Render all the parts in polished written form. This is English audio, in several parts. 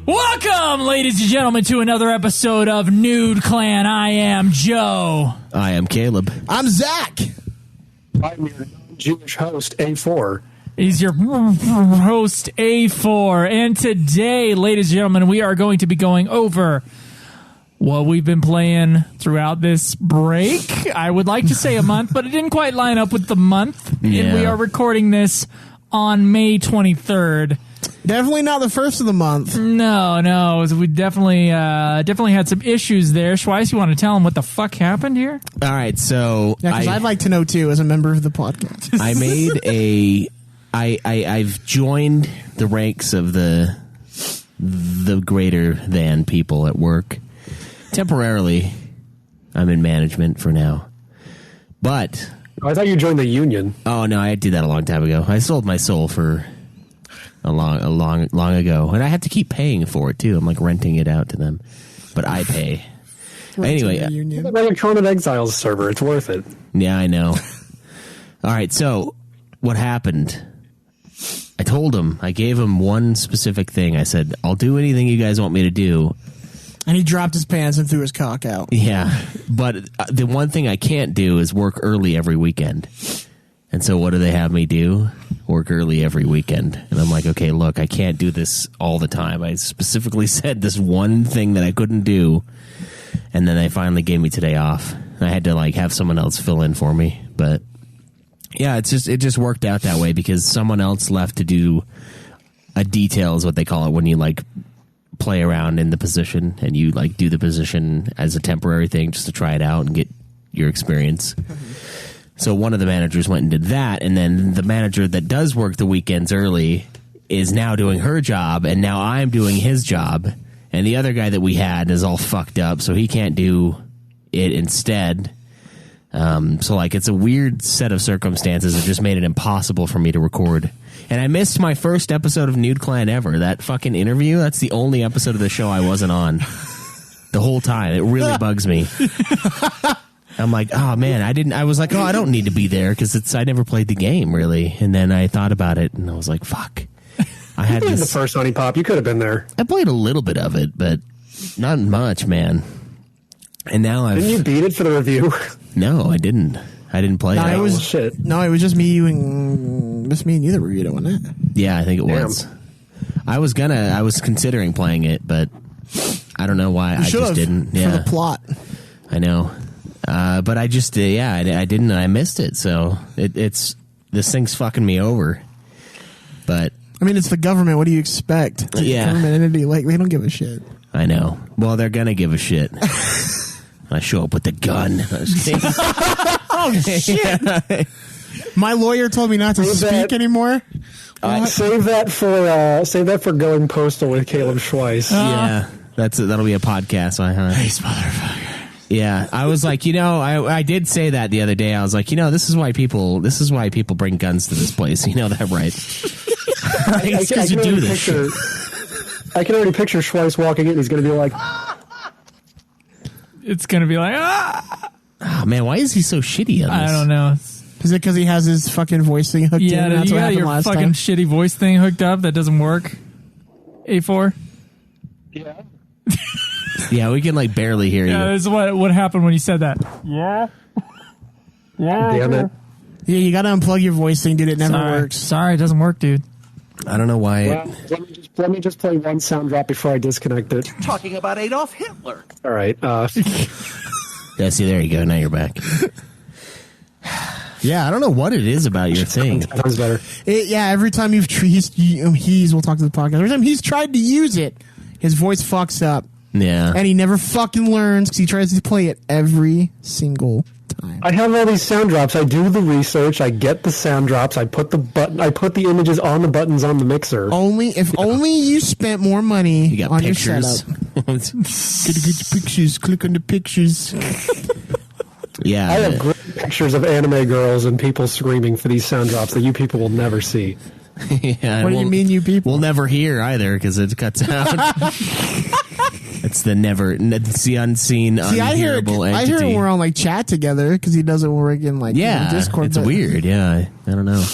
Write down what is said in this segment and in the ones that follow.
Welcome, ladies and gentlemen, to another episode of Nude Clan. I am Joe. I am Caleb. I'm Zach. I'm your Jewish host, A4. He's your host, A4. And today, ladies and gentlemen, we are going to be going over what we've been playing throughout this break. I would like to say a month, but it didn't quite line up with the month. Yeah. And we are recording this on May 23rd. Definitely not the first of the month. No. We definitely had some issues there. Schweiss, you want to tell them what the fuck happened here? All right, so Yeah, because I'd like to know too, as a member of the podcast. I made I've joined the ranks of the greater than people at work. Temporarily, I'm in management for now. But I thought you joined the union. oh no, I did that a long time ago. I sold my soul for a long ago, and I have to keep paying for it too. I'm like renting it out to them, but I pay. Anyway, Like a Conan Exiles server. It's worth it. yeah, I know. All right, so what happened? I told him, I gave him one specific thing. I said, I'll do anything you guys want me to do. And he dropped his pants and threw his cock out. Yeah, but the one thing I can't do is work early every weekend. And so what do they have me do? Work early every weekend. And I'm like, okay, look, I can't do this all the time. I specifically said this one thing that I couldn't do. And then they finally gave me today off. I had to like have someone else fill in for me. But yeah, it just worked out that way because someone else left to do a detail is what they call it when you like play around in the position and you like do the position as a temporary thing just to try it out and get your experience. So one of the managers went and did that, and then the manager that does work the weekends early is now doing her job, and now I'm doing his job, and the other guy that we had is all fucked up, so he can't do it instead. So like it's a weird set of circumstances that just made it impossible for me to record. And I missed my first episode of Nude Clan ever. That fucking interview, that's the only episode of the show I wasn't on the whole time. It really bugs me. I'm like, oh man, I was like, oh, I don't need to be there because I never played the game really. And then I thought about it and I was like, fuck. I had The first Honey Pop, you could have been there. I played a little bit of it, but not much, man. And now Didn't you beat it for the review? No, I didn't. I didn't play it. It was shit. No, it was just me and you that reviewed it, wasn't it? Yeah, I think it was. I was considering playing it, but I don't know why I just didn't. Yeah, for the plot. I know. But I just, I didn't, and I missed it. So this thing's fucking me over. But I mean, it's the government. What do you expect? It's a government entity. Like, they don't give a shit. I know. Well, they're gonna give a shit. I show up with the gun. Oh shit! My lawyer told me not to speak anymore. Save that for going postal with Caleb Schweiss. Yeah, that'll be a podcast. Nice motherfucker. Yeah, I was like, I did say that the other day. I was like, this is why people bring guns to this place. You know that, right? It's because you do this shit. I can already picture Schweiss walking in. He's going to be like, It's going to be like, ah! Oh, man, why is he so shitty on this? I don't know. Is it because he has his fucking voice thing hooked in? Yeah, That's you what got happened your last fucking time? shitty voice thing hooked up that doesn't work. A4? yeah. Yeah, we can like barely hear Yeah, you. this is what happened when you said that. Yeah. Damn it. Yeah, you got to unplug your voice thing, dude. It never Sorry. works. Sorry, it doesn't work, dude. I don't know why. Well, let me just play one sound drop before I disconnect it. Talking about Adolf Hitler. All right. Yeah, see, there you go. Now you're back. Yeah, I don't know what it is about your thing. Sounds better. Every time we'll talk to the podcast. Every time he's tried to use it, his voice fucks up. Yeah. And he never fucking learns because he tries to play it every single time. I have all these sound drops. I do the research. I get the sound drops. I put the images on the buttons on the mixer. Only you spent more money You got on pictures. your setup. Get your pictures. Click on the pictures. Yeah. I have great pictures of anime girls and people screaming for these sound drops that you people will never see. Yeah, What do you mean, you people? We'll never hear either because it cuts out. It's the unseen, unhearable entity. I hear when we're on chat together because he doesn't work in Discord. It's weird. Yeah, I don't know.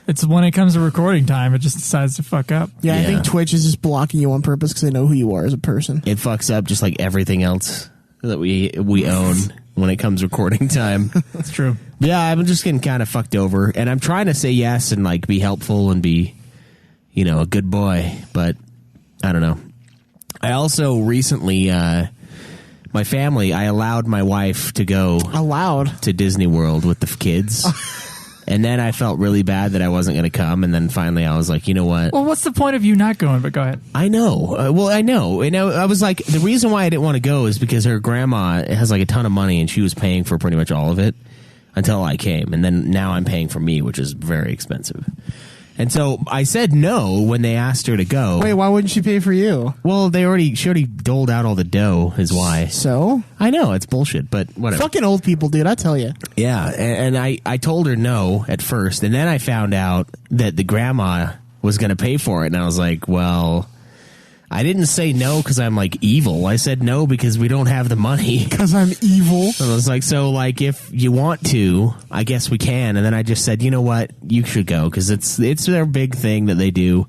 It's when it comes to recording time, it just decides to fuck up. Yeah, I Yeah. think Twitch is just blocking you on purpose because they know who you are as a person. It fucks up just like everything else that we own when it comes recording time. That's true. Yeah, I'm just getting kind of fucked over, and I'm trying to say yes and like be helpful and be, a good boy, but I don't know. I also recently, my family, I allowed my wife to go Allowed. to Disney World with the kids. And then I felt really bad that I wasn't going to come. And then finally I was like, you know what? Well, what's the point of you not going? But go ahead. I know. I know. And I was like, the reason why I didn't want to go is because her grandma has like a ton of money and she was paying for pretty much all of it until I came. And then now I'm paying for me, which is very expensive. And so I said no when they asked her to go. Wait, why wouldn't she pay for you? Well, she already doled out all the dough is why. So? I know, it's bullshit, but whatever. Fucking old people, dude, I tell you. Yeah, and I told her no at first, and then I found out that the grandma was going to pay for it, and I was like, well, I didn't say no because I'm like evil. I said no because we don't have the money. Because I'm evil. And I was like, so like if you want to, I guess we can. And then I just said, you know what, you should go because it's their big thing that they do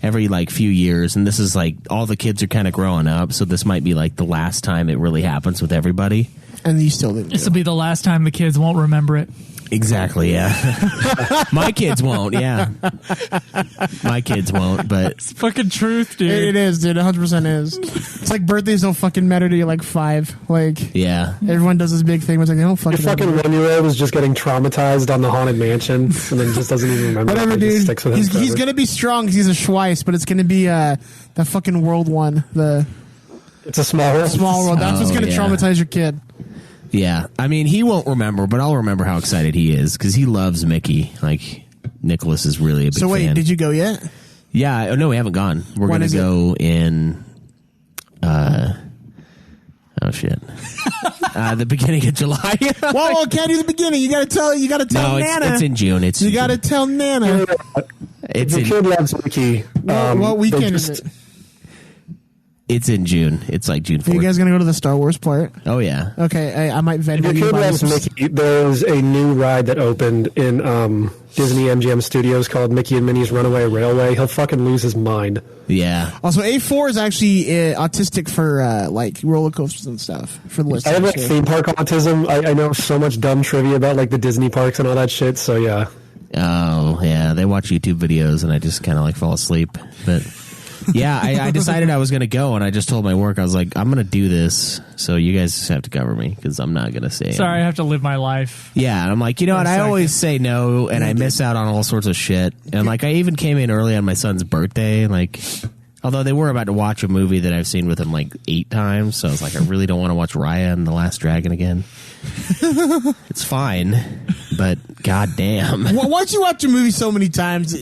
every like few years, and this is like all the kids are kind of growing up, so this might be like the last time it really happens with everybody. And you still didn't. This will be the last time the kids won't remember it. Exactly, yeah. My kids won't, yeah. My kids won't, but It's fucking truth, dude. It is, dude. 100% is. It's like birthdays don't fucking matter to you like 5. Like, yeah. everyone does this big thing. It's like, they don't fucking Your fucking matter. 1-year-old is just getting traumatized on the Haunted Mansion and then just doesn't even remember. Whatever, it. It just dude. sticks with him He's forever. going to be strong because he's a Schweiss, but it's going to be the fucking world one. The It's a small world. small world. That's what's Oh, going to yeah. traumatize your kid. Yeah. I mean, he won't remember, but I'll remember how excited he is because he loves Mickey. Like, Nicholas is really a big So wait, fan. did you go yet? Yeah. Oh, no, we haven't gone. We're When going to is it? go in... oh, shit. The beginning of July. Well, can't do the beginning. You got to tell. You got to tell No, Nana. it's in June. You got to tell Nana. It's The in, kid loves Mickey. What weekend they is just- it? it's in June. It's like June 4th. Are you guys gonna go to the Star Wars part? Oh, yeah. Okay, I might If Venmo your you. kid buy loves some- Mickey, there's a new ride that opened in Disney MGM Studios called Mickey and Minnie's Runaway Railway. He'll fucking lose his mind. Yeah. Also, A4 is actually autistic for like roller coasters and stuff. For the I have like listeners. theme park autism. I know so much dumb trivia about like the Disney parks and all that shit. So yeah, Oh, yeah. They watch YouTube videos and I just kind of like fall asleep. But yeah, I decided I was going to go and I just told my work, I was like, I'm going to do this. So you guys just have to cover me because I'm not going to say Sorry, I have to live my life. Yeah, and I'm like, you know what? I always say no, and I miss out on all sorts of shit. And like, I even came in early on my son's birthday. Like, although they were about to watch a movie that I've seen with him like 8 times, so I was like, I really don't want to watch Raya and the Last Dragon again. It's fine, but goddamn. Once you watch a movie so many times,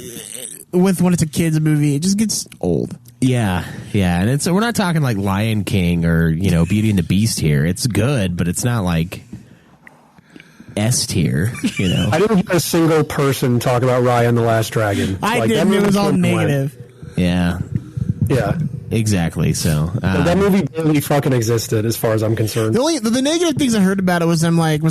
when it's a kids movie, it just gets old. Yeah, and we're not talking like Lion King or Beauty and the Beast here. It's good, but it's not like S tier. I didn't hear a single person talk about Raya and the Last Dragon. I Like, that didn't. It movie was all fucking went. negative. Yeah, Yeah, exactly. So that movie barely fucking existed as far as I'm concerned. The negative things I heard about it was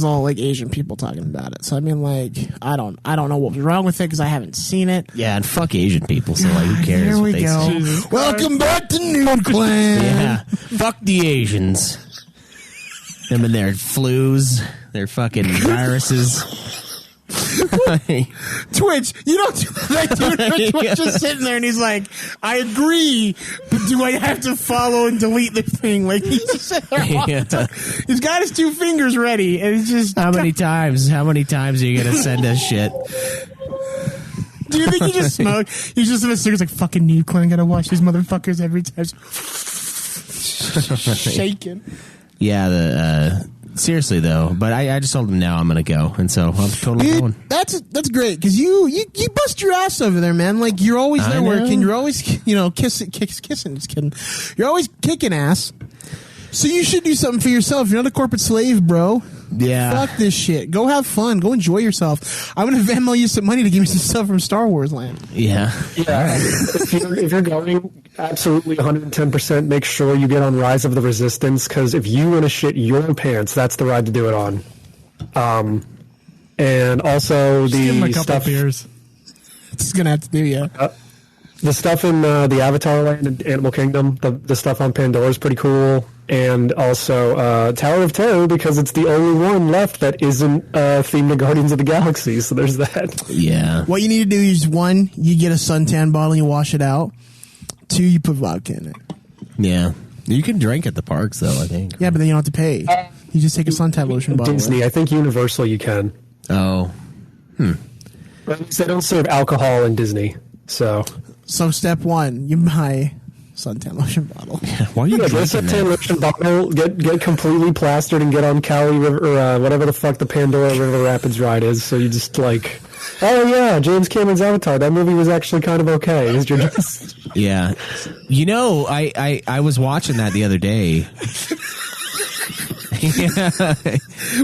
all like Asian people talking about it. So I mean, like, I don't know what was wrong with it because I haven't seen it. yeah, and fuck Asian people. So like, who cares? Here what we they go. say? Jesus Welcome back to Nude Clan. Yeah, fuck the Asians. Them and their flus, their fucking viruses. Twitch, you don't do that, dude. Twitch just sitting there and he's like, I agree, but do I have to follow and delete the thing? Like, he's just sitting there all the time. He's got his 2 fingers ready, and he's just. How many times are you gonna send us shit? Do you think he just smoked? He's just in a cigarette, like, fucking Nude Clan, gotta watch these motherfuckers every time. Shaking. Yeah, seriously though, but I just told him now I'm gonna go, and so I'm totally Dude, going. that's great because you bust your ass over there, man. Like, you're always I there know. working. You're always kissing. Just kidding. You're always kicking ass. So you should do something for yourself. You're not a corporate slave, bro. Yeah. Fuck this shit. Go have fun. Go enjoy yourself. I'm gonna Venmo you some money to give me some stuff from Star Wars Land. Yeah. Yeah, if you're going, absolutely 110% make sure you get on Rise of the Resistance, because if you want to shit your pants, that's the ride to do it on. And also Give him a the couple stuff. beers. It's gonna have to do, yeah. The stuff in the Avatar Land and Animal Kingdom, the stuff on Pandora is pretty cool. And also Tower of Terror, because it's the only one left that isn't themed to Guardians of the Galaxy. So there's that. Yeah. What you need to do is, 1, you get a suntan bottle and you wash it out. 2, you put vodka in it. Yeah. You can drink at the parks, though, I think. Yeah, but then you don't have to pay. You just take a suntan lotion bottle. Disney, I think Universal you can. Oh. But they don't serve alcohol in Disney. So step 1, you buy suntan lotion bottle. Why are you get a drinking suntan that? lotion bottle, get completely plastered, and get on Cali River or whatever the fuck the Pandora River Rapids ride is. So you just like, oh yeah, James Cameron's Avatar. That movie was actually kind of okay. You're just Yeah. You know, I was watching that the other day. Yeah.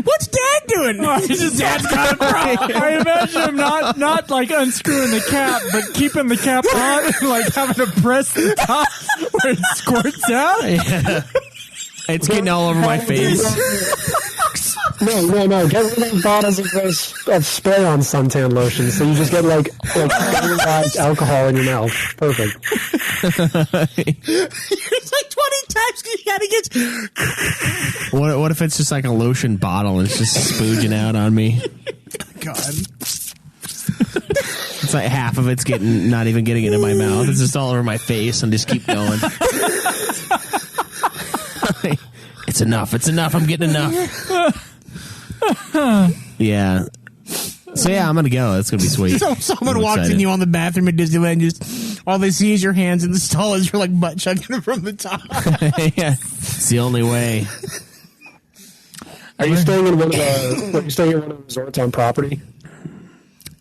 What's Dad doing? Dad's got a problem. I imagine him not like unscrewing the cap, but keeping the cap on and like having to press the top where it squirts out. Yeah. It's getting all over my face. No. Get rid of bottles of spray on suntan lotion, so you just get like polarized alcohol in your mouth. Perfect. It's like 20 times you gotta get. What if it's just like a lotion bottle and it's just spooging out on me? God. It's like half of it's not even getting into my mouth. It's just all over my face and just keep going. It's enough. I'm getting enough. Yeah. So yeah, I'm gonna go. It's gonna be sweet. So someone I'm walks in excited. you on the bathroom at Disneyland, just all they see is your hands in the stall as you're like butt chugging it from the top. Yeah. It's the only way. Are you staying in one of the resorts on property?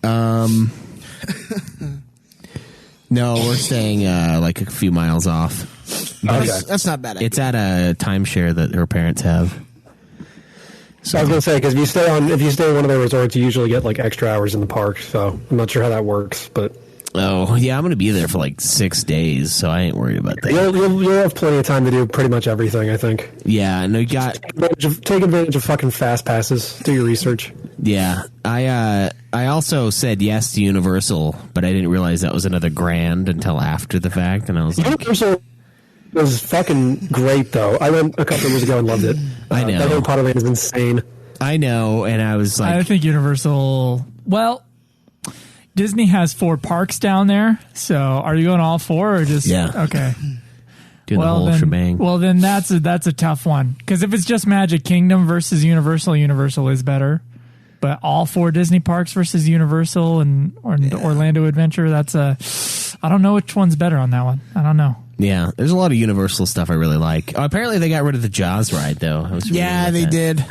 No, we're staying like a few miles off. Okay. That's not bad. It's at a timeshare that her parents have. So I was gonna say, because if you stay in one of the resorts, you usually get like extra hours in the park. So I'm not sure how that works, but Oh yeah, I'm gonna be there for like 6 days, so I ain't worried about that. you'll have plenty of time to do pretty much everything. I think. Yeah, no, you got. Take advantage of fucking fast passes. Do your research. Yeah, I also said yes to Universal, but I didn't realize that was another grand until after the fact, and I was like, Universal was fucking great, though. I went a couple of years ago and loved it. I know. That Harry Potter Land is insane. I know, and I was like, I think Universal. Well, Disney has 4 parks down there. So are you going all 4 or just Yeah. Okay? doing the whole then, shebang. Well, then that's a tough one because if it's just Magic Kingdom versus Universal, Universal is better. But all 4 Disney parks versus Universal and Orlando Adventure, I don't know which one's better on that one. I don't know. Yeah, there's a lot of Universal stuff I really like. Oh, apparently they got rid of the Jaws ride, though. I was Yeah, they did.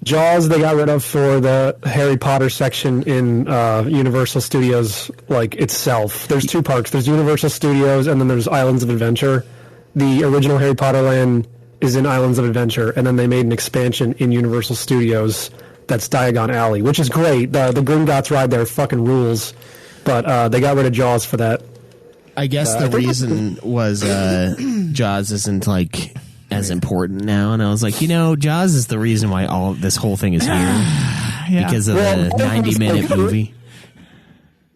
Jaws they got rid of for the Harry Potter section in Universal Studios like itself. There's 2 parks. There's Universal Studios and then there's Islands of Adventure. The original Harry Potter land is in Islands of Adventure, and then they made an expansion in Universal Studios that's Diagon Alley, which is great. The Gringotts ride there fucking rules, but they got rid of Jaws for that. I guess the reason was Jaws isn't like as important now, and I was like, Jaws is the reason why this whole thing is here Yeah. because of the 90-minute movie.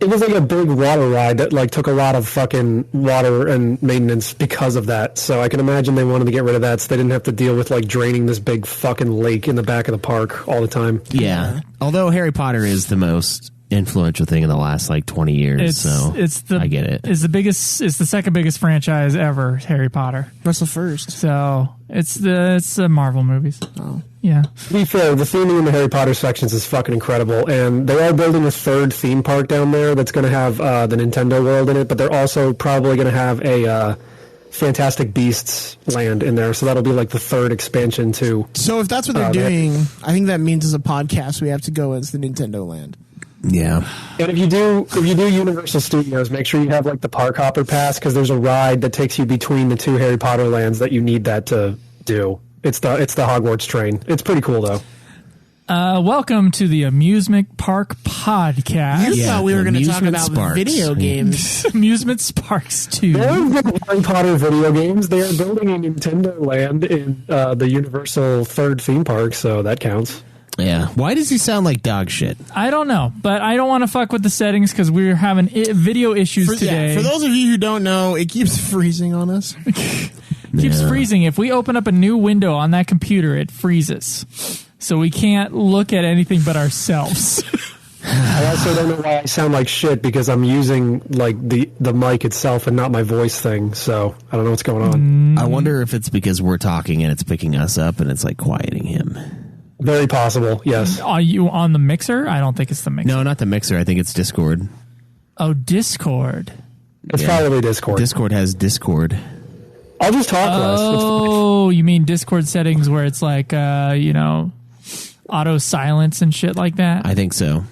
It was like a big water ride that like took a lot of fucking water and maintenance because of that. So I can imagine they wanted to get rid of that so they didn't have to deal with like draining this big fucking lake in the back of the park all the time. Yeah, although Harry Potter is the most influential thing in the last like 20 years, I get it. It's the second biggest franchise ever, Harry Potter. What's the first? So it's the Marvel movies. Oh. Yeah. To be fair, the theming in the Harry Potter sections is fucking incredible, and they are building a 3rd theme park down there that's going to have the Nintendo World in it, but they're also probably going to have a Fantastic Beasts land in there, so that'll be like the 3rd expansion too. So if that's what they're doing, I think that means as a podcast we have to go as the Nintendo Land. Yeah, and if you do Universal Studios, make sure you have like the Park Hopper Pass because there's a ride that takes you between the 2 Harry Potter lands that you need that to do. It's the Hogwarts train. It's pretty cool though. Welcome to the Amusement Park Podcast. You thought we were going to talk about Sparks. video games. Amusement Sparks 2. They're Harry Potter video games. They are building a Nintendo Land in the Universal 3rd theme park, so that counts. Yeah. Why does he sound like dog shit? I don't know, but I don't want to fuck with the settings because we're having video issues today. For those of you who don't know, it keeps freezing on us. Keeps freezing. If we open up a new window on that computer, it freezes. So we can't look at anything but ourselves. I also don't know why I sound like shit because I'm using like the mic itself and not my voice thing. So I don't know what's going on. I wonder if it's because we're talking and it's picking us up and it's like quieting him. Very possible. Yes. Are you on the mixer? I don't think it's the mixer. No, not the mixer. I think it's Discord. Oh, Discord. It's probably Discord. Discord has Discord. I'll just talk less. Oh, you mean Discord settings where it's like, auto silence and shit like that? I think so.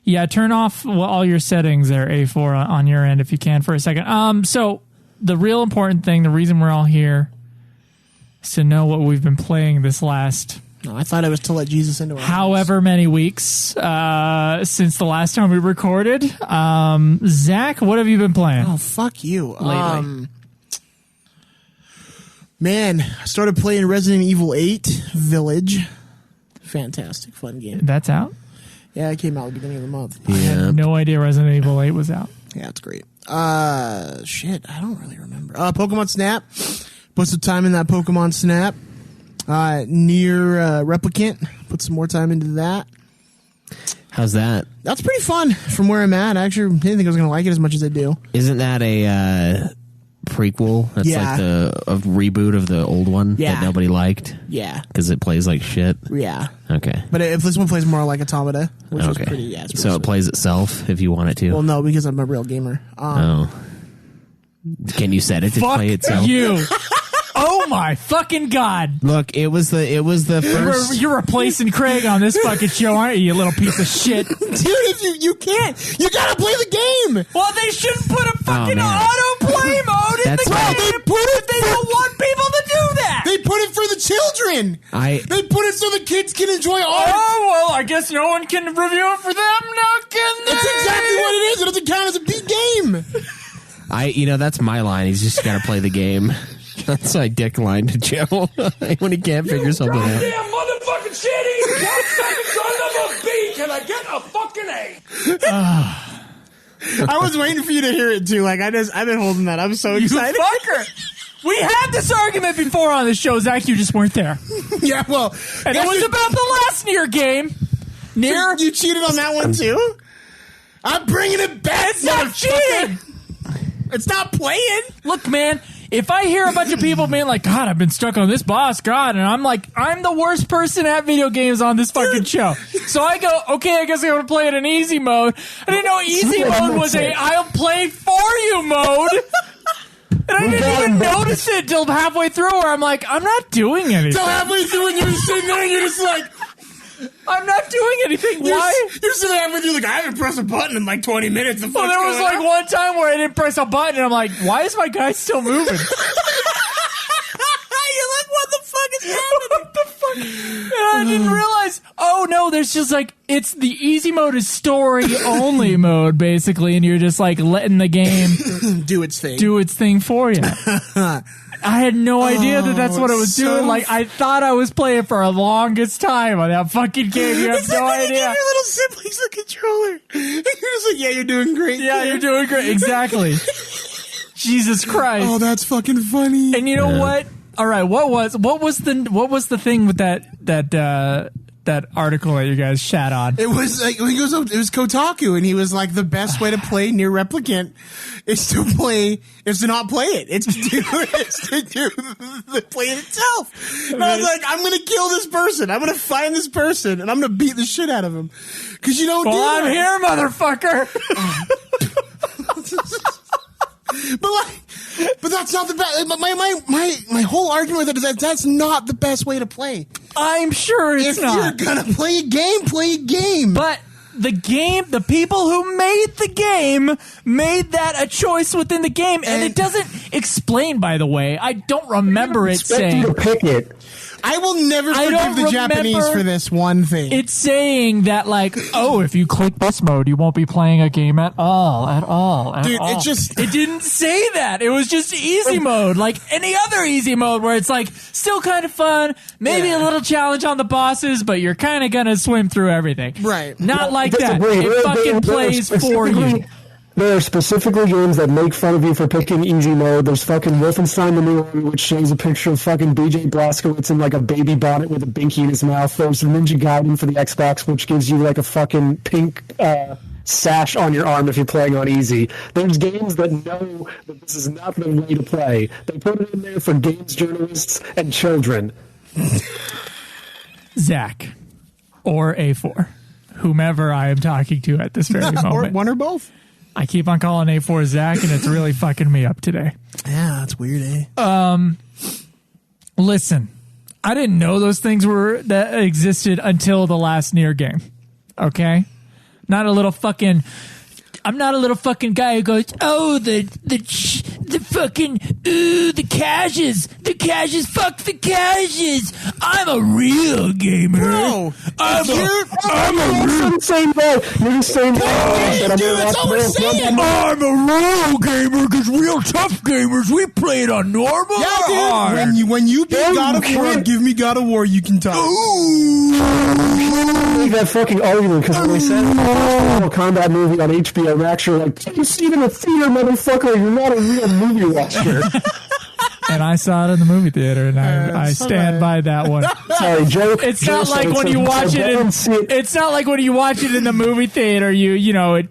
Yeah, turn off all your settings there, A4, on your end if you can for a second. So the real important thing, the reason we're all here, is to know what we've been playing this last... No, I thought it was to let Jesus into our however many weeks since the last time we recorded. Zach, what have you been playing? Oh, fuck you. Lately. Man, I started playing Resident Evil 8 Village. Fantastic, fun game. That's out? Yeah, it came out at the beginning of the month. I had no idea Resident Evil 8 was out. Yeah, it's great. Shit, I don't really remember. Pokemon Snap. Put some time in that Pokemon Snap. Nier Replicant. Put some more time into that. How's that? That's pretty fun from where I'm at. I actually didn't think I was going to like it as much as I do. Isn't that a prequel? That's like a reboot of the old one that nobody liked? Yeah. Because it plays like shit? Yeah. Okay. But if this one plays more like Automata, which is pretty, it's pretty so sweet. it plays itself if you want it to? Well, no, because I'm a real gamer. Can you set it to play itself? You. Oh my fucking god! Look, it was the first. You're replacing Craig on this fucking show, aren't you? You little piece of shit, dude. If you can't, you gotta play the game. Well, they shouldn't put a fucking auto play mode in the game. They put it. They don't want people to do that. They put it for the children. They put it so the kids can enjoy art. Oh well, I guess no one can review it for them. Now can they? That's exactly what it is. It doesn't count as a beat game. That's my line. He's just got to play the game. That's my dick line to Joe when he can't figure something out. Goddamn motherfucking shitty! Cocksucking son of a B! Can I get a fucking A? I was waiting for you to hear it too. Like I've been holding that. I'm so excited. You fucker! We had this argument before on the show, Zach. You just weren't there. Yeah, well, and it was about the last Nier game. Nier, you cheated on that one too. I'm bringing it back. It's not cheating. It's not playing. Look, man. If I hear a bunch of people being like, God, I've been stuck on this boss, God, and I'm like, I'm the worst person at video games on this fucking show. So I go, okay, I guess I'm going to play it in easy mode. I didn't know easy mode was I'll play for you mode. And I didn't even notice it till halfway through where I'm like, I'm not doing anything. Till halfway through and you're just sitting there and you're just like, I'm not doing anything. Why? You're sitting there with you like, I haven't pressed a button in like 20 minutes. Well, there was like one time where I didn't press a button, and I'm like, why is my guy still moving? You're like, what the fuck is happening? What the fuck? And I didn't realize, oh no, there's just like, it's the easy mode is story only mode, basically, and you're just like letting the game do its thing for you. I had no idea that's what it was doing. Like, I thought I was playing for a longest time on that fucking game. You have no idea. You give your little siblings the controller. And you're just like, yeah, you're doing great. Yeah, you're doing great. Exactly. Jesus Christ. Oh, that's fucking funny. And you know what? All right, what was the thing with that article that you guys shat on? It was like it was Kotaku, and he was like, the best way to play Nier Replicant is to not play it. It's to play it itself. And I was like, I'm gonna kill this person. I'm gonna find this person, and I'm gonna beat the shit out of him. Because you don't. Well, I'm here, motherfucker. But that's not the best. My whole argument with it is that's not the best way to play. I'm sure it's not. If you're gonna play a game. But the people who made the game made that a choice within the game, and it doesn't explain. By the way, I don't remember it saying. You to pick it. I will never I forgive don't the Japanese remember- for this one thing. It's saying that, like, oh, if you click this mode, you won't be playing a game at all. Dude, all. it just... It didn't say that. It was just easy mode, like any other easy mode where it's like still kind of fun, maybe a little challenge on the bosses, but you're kind of gonna swim through everything. Right. Not like that. Disagree. It fucking plays for you. There are specifically games that make fun of you for picking easy mode. There's fucking Wolfenstein the New One, which shows a picture of fucking BJ Blazkowicz in like a baby bonnet with a binky in his mouth. There's Ninja Gaiden for the Xbox, which gives you like a fucking pink sash on your arm if you're playing on easy. There's games that know that this is not the way to play. They put it in there for games journalists and children. Zach or A4, whomever I am talking to at this very or moment. one or both. I keep on calling A4 Zach, and it's really fucking me up today. Yeah, that's weird, eh? Listen, I didn't know those things that existed until the last Nier game. Okay? I'm not a little fucking guy who goes, oh, the fucking, the caches, fuck the caches. I'm a real gamer. Bro, I'm You're the same guy. You're the same guy. dude, that's all we're saying. I'm a real gamer because real tough gamers, we play it on normal. Yeah, or dude. hard. When you beat God of War, give me God of War, you can talk. That fucking argument because when they said Mortal Kombat movie on HBO Max, you're like, you see it in the theater, motherfucker. You're not a real movie watcher. And I saw it in the movie theater, and I stand by that one. Sorry, Joe. It's not like when you watch it. It's not like when you watch it in the movie theater. You know it.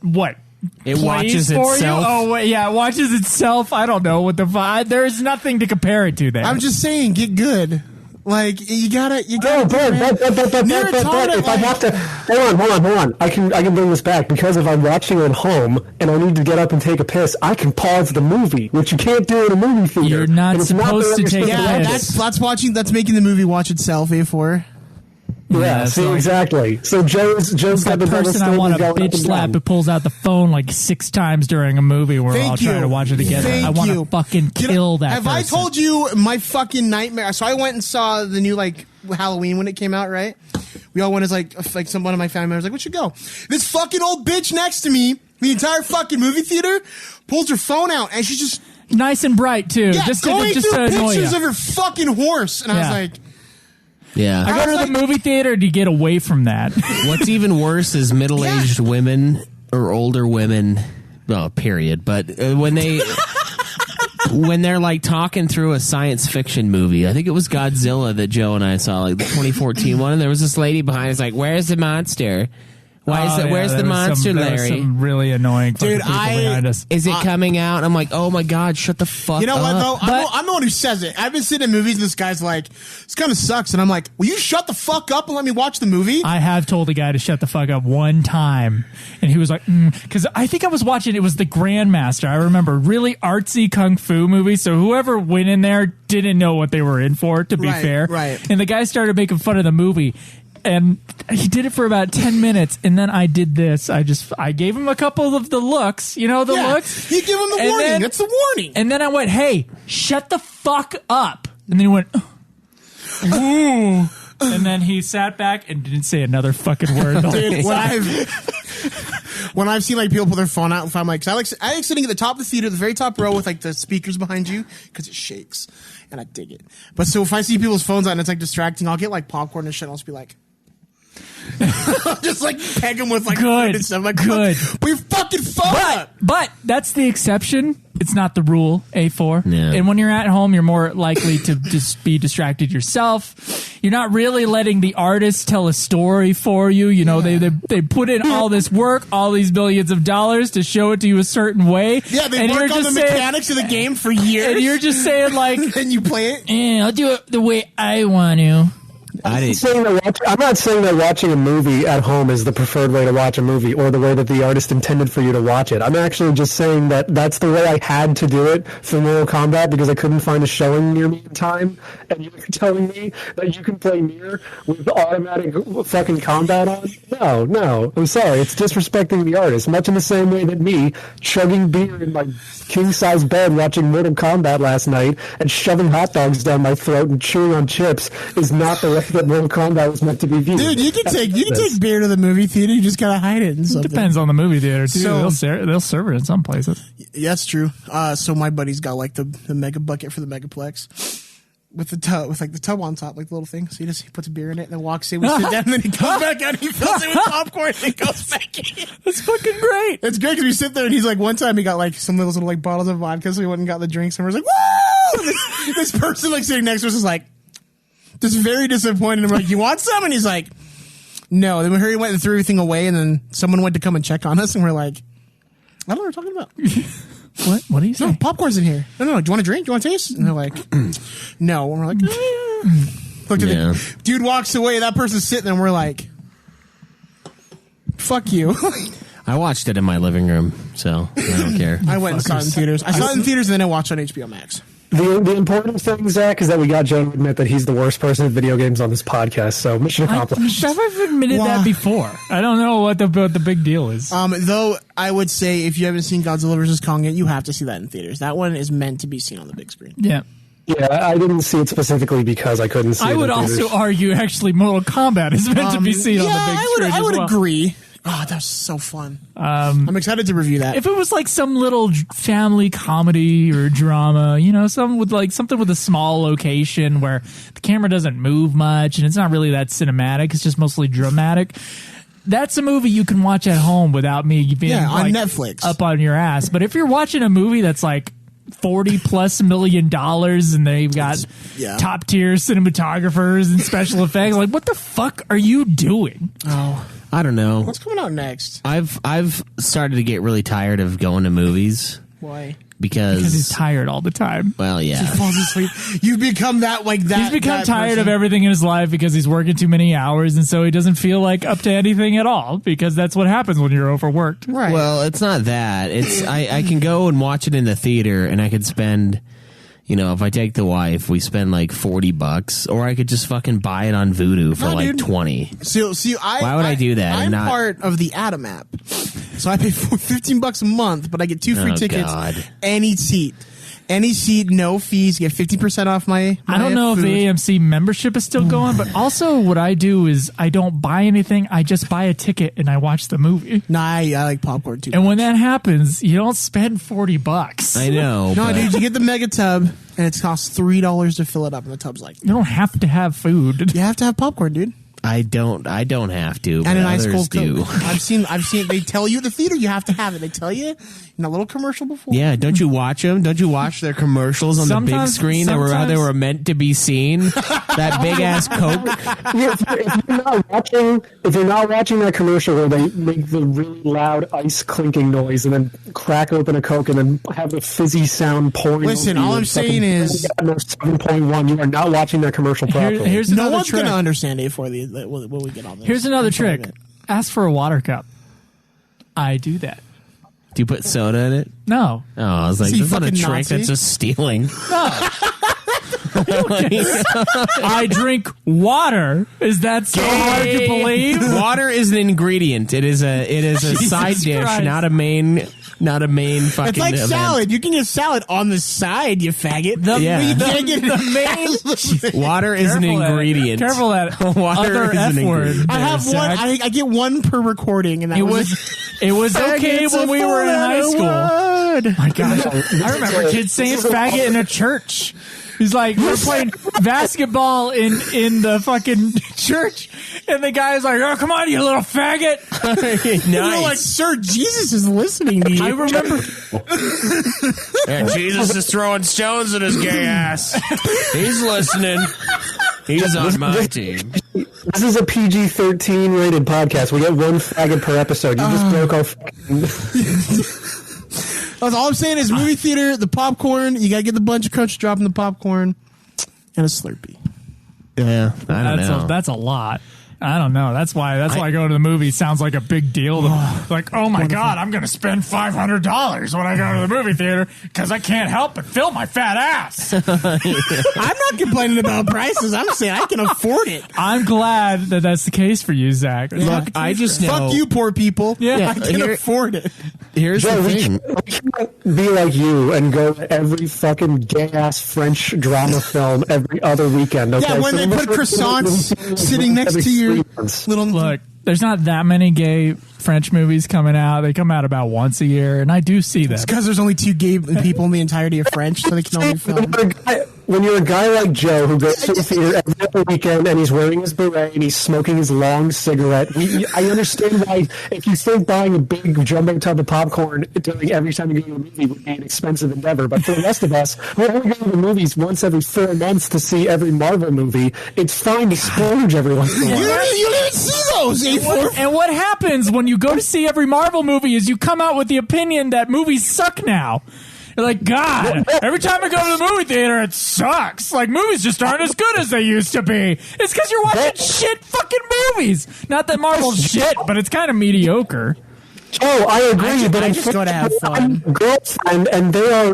What? It plays watches for itself. You? Oh, wait, yeah, it watches itself. I don't know what the vibe. There's nothing to compare it to there. I'm just saying, get good. Like you gotta. No, but if I have to, hold on. I can bring this back because if I'm watching it at home and I need to get up and take a piss, I can pause the movie, which you can't do in a movie theater. You're not And it's supposed to that take a Yeah, piss. that's making the movie watch itself. A4. Yeah, see, so exactly. So Joe's it's got that the person I want to bitch slap who pulls out the phone like 6 times during a movie where Thank I'll try you. to watch it together. Thank I want you. to fucking kill that Have person. I told you my fucking nightmare? So I went and saw the new like Halloween when it came out, right? We all went as like one of my family members like, we should go. This fucking old bitch next to me, the entire fucking movie theater, pulls her phone out and she's just Nice and bright too. Just going to through annoy pictures you. of her fucking horse, and I was Yeah. like, Yeah. I go to was the like- movie theater to get away from that. What's even worse is middle-aged women or older women. Well, period. But when they're like talking through a science fiction movie, I think it was Godzilla that Joe and I saw, like the 2014 one, and there was this lady behind us like, "Where's the monster? Why is Oh, it? yeah, Where's there the was monster, there was Larry? some really annoying fucking Dude, people behind us. Is it coming out?" And I'm like, "Oh my god, shut the fuck you know up!" what though? But- I'm the one who says it. I've been sitting in movies and this guy's like, this kind of sucks, and I'm like, will you shut the fuck up and let me watch the movie? I have told a guy to shut the fuck up one time, and he was like, because I think I was watching, it was The Grandmaster. I remember, really artsy kung fu movie, so whoever went in there didn't know what they were in for, to be Right, fair. right. And the guy started making fun of the movie, and he did it for about 10 minutes, and then I did this. I gave him a couple of the looks, looks. You give him the And warning. then- That's the warning. And then I went, hey, shut the fuck up. And then he went, ooh. And then he sat back and didn't say another fucking word. The Dude, whole time. when I've seen like people pull their phone out, if I'm like, 'cause I like sitting at the top of the theater, the very top row with like the speakers behind you because it shakes, and I dig it. But so if I see people's phones out and it's like distracting, I'll get like popcorn and shit. I'll just be like, just like peg them with like Good, food and stuff. Like, good. Put your fucking phone up. But that's the exception. It's not the rule, A4. Yeah. And when you're at home, you're more likely to just be distracted yourself. You're not really letting the artist tell a story for you. You know, they put in all this work, all these millions of dollars to show it to you a certain way. Yeah, they and work you're on the just saying- mechanics of the game for years. And you're just saying like, then you play it. I'll do it the way I want to. I didn't. I'm not saying that watching a movie at home is the preferred way to watch a movie or the way that the artist intended for you to watch it. I'm actually just saying that that's the way I had to do it for Mortal Kombat because I couldn't find a showing near me in time. And you're telling me that you can play Nier with automatic fucking combat on? No. I'm sorry. It's disrespecting the artist, much in the same way that me chugging beer in my king-size bed watching Mortal Kombat last night and shoving hot dogs down my throat and chewing on chips is not the way that Mortal Kombat was meant to be viewed. Dude, you can take beer to the movie theater. You just gotta hide it. It depends on the movie theater too. So- They'll serve it in some places. Yeah, that's true. So my buddy's got like the mega bucket for the Megaplex with the tub, with like the tub on top, like the little thing. So he puts a beer in it and then walks in. We sit down and then he comes back out and he fills it with popcorn and goes back in. That's fucking great. It's great because we sit there and he's like, one time he got like some of those little like bottles of vodka, so he went and got the drinks and we're like, woo! This person like sitting next to us is like, just very disappointed. And we're like, you want some? And he's like, no. Then we went and threw everything away, and then someone went to come and check on us, and we're like, I don't know what you're talking about. What? What are you saying? No, popcorn's in here. No. Do you want a drink? Do you want to taste? And they're like, no. And we're like, look at the dude walks away. That person's sitting there, and we're like, fuck you. I watched it in my living room, so I don't care. I went and saw it in theaters. I saw it in theaters, and then I watched it on HBO Max. The important thing, Zach, is that we got Joe to admit that he's the worst person at video games on this podcast, so mission accomplished. I've admitted that before. I don't know what the big deal is. Though I would say if you haven't seen Godzilla vs. Kong yet, you have to see that in theaters. That one is meant to be seen on the big screen. Yeah. Yeah, I didn't see it specifically because I couldn't see it. I would also argue actually Mortal Kombat is meant to be seen on the big screen. I would as well. agree. Oh, that was so fun. I'm excited to review that. If it was like some little family comedy or drama, something with a small location where the camera doesn't move much and it's not really that cinematic, it's just mostly dramatic. That's a movie you can watch at home without me being on Netflix up on your ass. But if you're watching a movie that's like $40+ million and they've got top tier cinematographers and special effects, like what the fuck are you doing? Oh. I don't know. What's coming out next? I've started to get really tired of going to movies. Why? Because he's tired all the time. Well, yeah. He falls asleep. You've become that like that. He's become tired person. of everything in his life because he's working too many hours, and so he doesn't feel like up to anything at all. Because that's what happens when you're overworked. Right. Well, it's not that. It's I can go and watch it in the theater, and I could spend. If I take the wife, we spend like $40, or I could just fucking buy it on Vudu for like $20. Why would I do that? I'm part of the Atom app, so I pay $15 a month, but I get 2 free tickets. God. Any seat, no fees. Get 50% off my I don't know food. if the AMC membership is still going, but also what I do is I don't buy anything. I just buy a ticket and I watch the movie. Nah, I like popcorn too. And when that happens, you don't spend $40. I know. No, dude, you get the mega tub, and it costs $3 to fill it up, and the tub's like. You don't have to have food. You have to have popcorn, dude. I don't have to, but And an ice others cold do. Coke. I've seen. They tell you at the theater you have to have it. They tell you in a little commercial before. Yeah, don't you watch them? Don't you watch their commercials on the big Sometimes- screen that sometimes- were meant to be seen? That big ass Coke. Yeah, if you're not watching that commercial where they make the really loud ice clinking noise and then crack open a Coke and then have the fizzy sound pouring. Listen, over you all I'm and fucking saying is- 7.1. You are not watching that commercial properly. Here's No another one's trick. gonna understand it before when we get on this. Here's another I'm sorry, trick. man. Ask for a water cup. I do that. Do you put soda in it? No. Oh, I was like, Is he that's not a fucking trick. Nazi? That's just stealing. I drink water. Is that so hard to believe? Water is an ingredient. It is a side dish, Christ. not a main fucking. It's like event. salad. You can get salad on the side, you faggot. Yeah. But you can't get the main. Water is an ingredient. Careful that Water other is an F word. ingredient. I have one. I get one per recording, and that It was. was okay when we were in high school. My gosh, I remember kids saying faggot in a church. He's like, we're playing basketball in the fucking church, and the guy's like, "Oh, come on, you little faggot!" You're like, sir, Jesus is listening to you. I remember. Yeah, Jesus is throwing stones at his gay ass. He's listening. He's on my team. This is a PG-13 rated podcast. We get one faggot per episode. You just broke our fucking... That's all I'm saying is movie theater, the popcorn. You gotta get the bunch of crunch drop in the popcorn, and a Slurpee. Yeah, I don't know. That's a lot. I don't know. That's why going to the movie sounds like a big deal. Like, oh my God, I'm going to spend $500 when I go to the movie theater because I can't help but fill my fat ass. I'm not complaining about prices. I'm saying I can afford it. I'm glad that that's the case for you, Zach. Look, I just know. Fuck you, poor people. Yeah. I can afford it. Here's Joe, the we thing. can't be like you and go to every fucking gay-ass French drama film every other weekend. Okay? Yeah, when they put croissants sitting next to your little... Look, there's not that many gay French movies coming out. They come out about once a year, and I do see them. It's because there's only 2 gay people in the entirety of French, so they can only film. When you're a guy like Joe who goes to the theater every other weekend and he's wearing his beret and he's smoking his long cigarette, I understand why if you think buying a big jumbo tub of popcorn doing every time you go to a movie would be an expensive endeavor. But for the rest of us, we only go to the movies once every 4 months to see every Marvel movie. It's fine to splurge every once in a while. You don't even see those, A4. And what happens when you go to see every Marvel movie is you come out with the opinion that movies suck now. You're like, God, every time I go to the movie theater, it sucks. Like, movies just aren't as good as they used to be. It's because you're watching shit fucking movies. Not that Marvel's shit, but it's kind of mediocre. Oh, I agree. But I just go to have fun. Girlfriend, and they are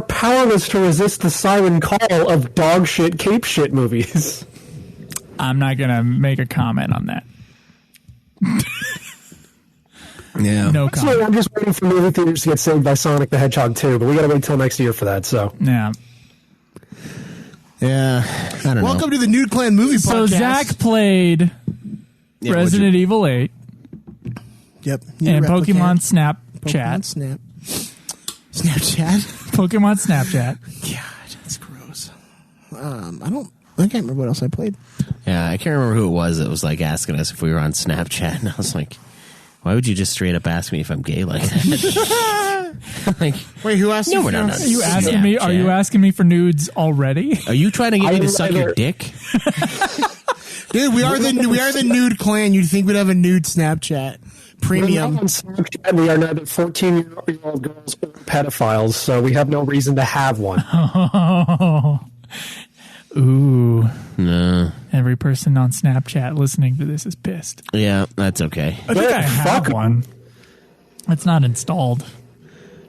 powerless to resist the siren call of dog shit, cape shit movies. I'm not going to make a comment on that. Yeah. No So comment. I'm just waiting for movie theaters to get saved by Sonic the Hedgehog 2, but we got to wait till next year for that. So Yeah. Yeah. I don't know. Welcome to the Nude Clan movie podcast. So Zach played Yeah, Resident Evil 8 Yep. and Pokemon Pokemon Snapchat. Snapchat. Pokemon Snapchat. God, that's gross. I can't remember what else I played. Yeah, I can't remember who it was that was like asking us if we were on Snapchat, and I was like, why would you just straight up ask me if I'm gay like that? Like, Wait, who asked no, you? we're not. Are you asking me? Are you asking me for nudes already? Are you trying to get me to suck your dick? Dude, we are the Nude Clan. You'd think we'd have a nude Snapchat premium. on Snapchat, we are neither 14-year-old girls or pedophiles, so we have no reason to have one. Ooh. No. Every person on Snapchat listening to this is pissed. Yeah, that's okay. I think I have fuck. one. It's not installed.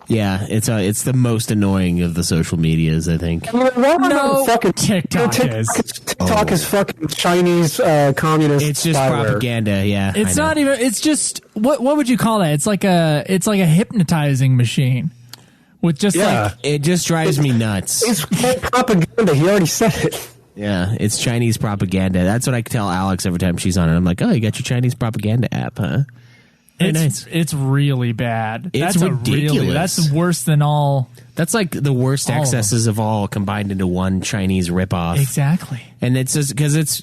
Yeah, it's the most annoying of the social medias, I think. No, fucking TikTok is. TikTok is fucking Chinese communist. It's just spyware. propaganda, yeah. It's I know. not even. It's just what would you call that? It's like a hypnotizing machine with just like It just drives me nuts. It's propaganda. He already said it. Yeah, it's Chinese propaganda. That's what I tell Alex every time she's on it. I'm like, oh, you got your Chinese propaganda app, huh? Very nice. It's really bad. It's that's ridiculous. That's worse than all. That's like the worst All of excesses of all combined into one Chinese ripoff. Exactly. And it's just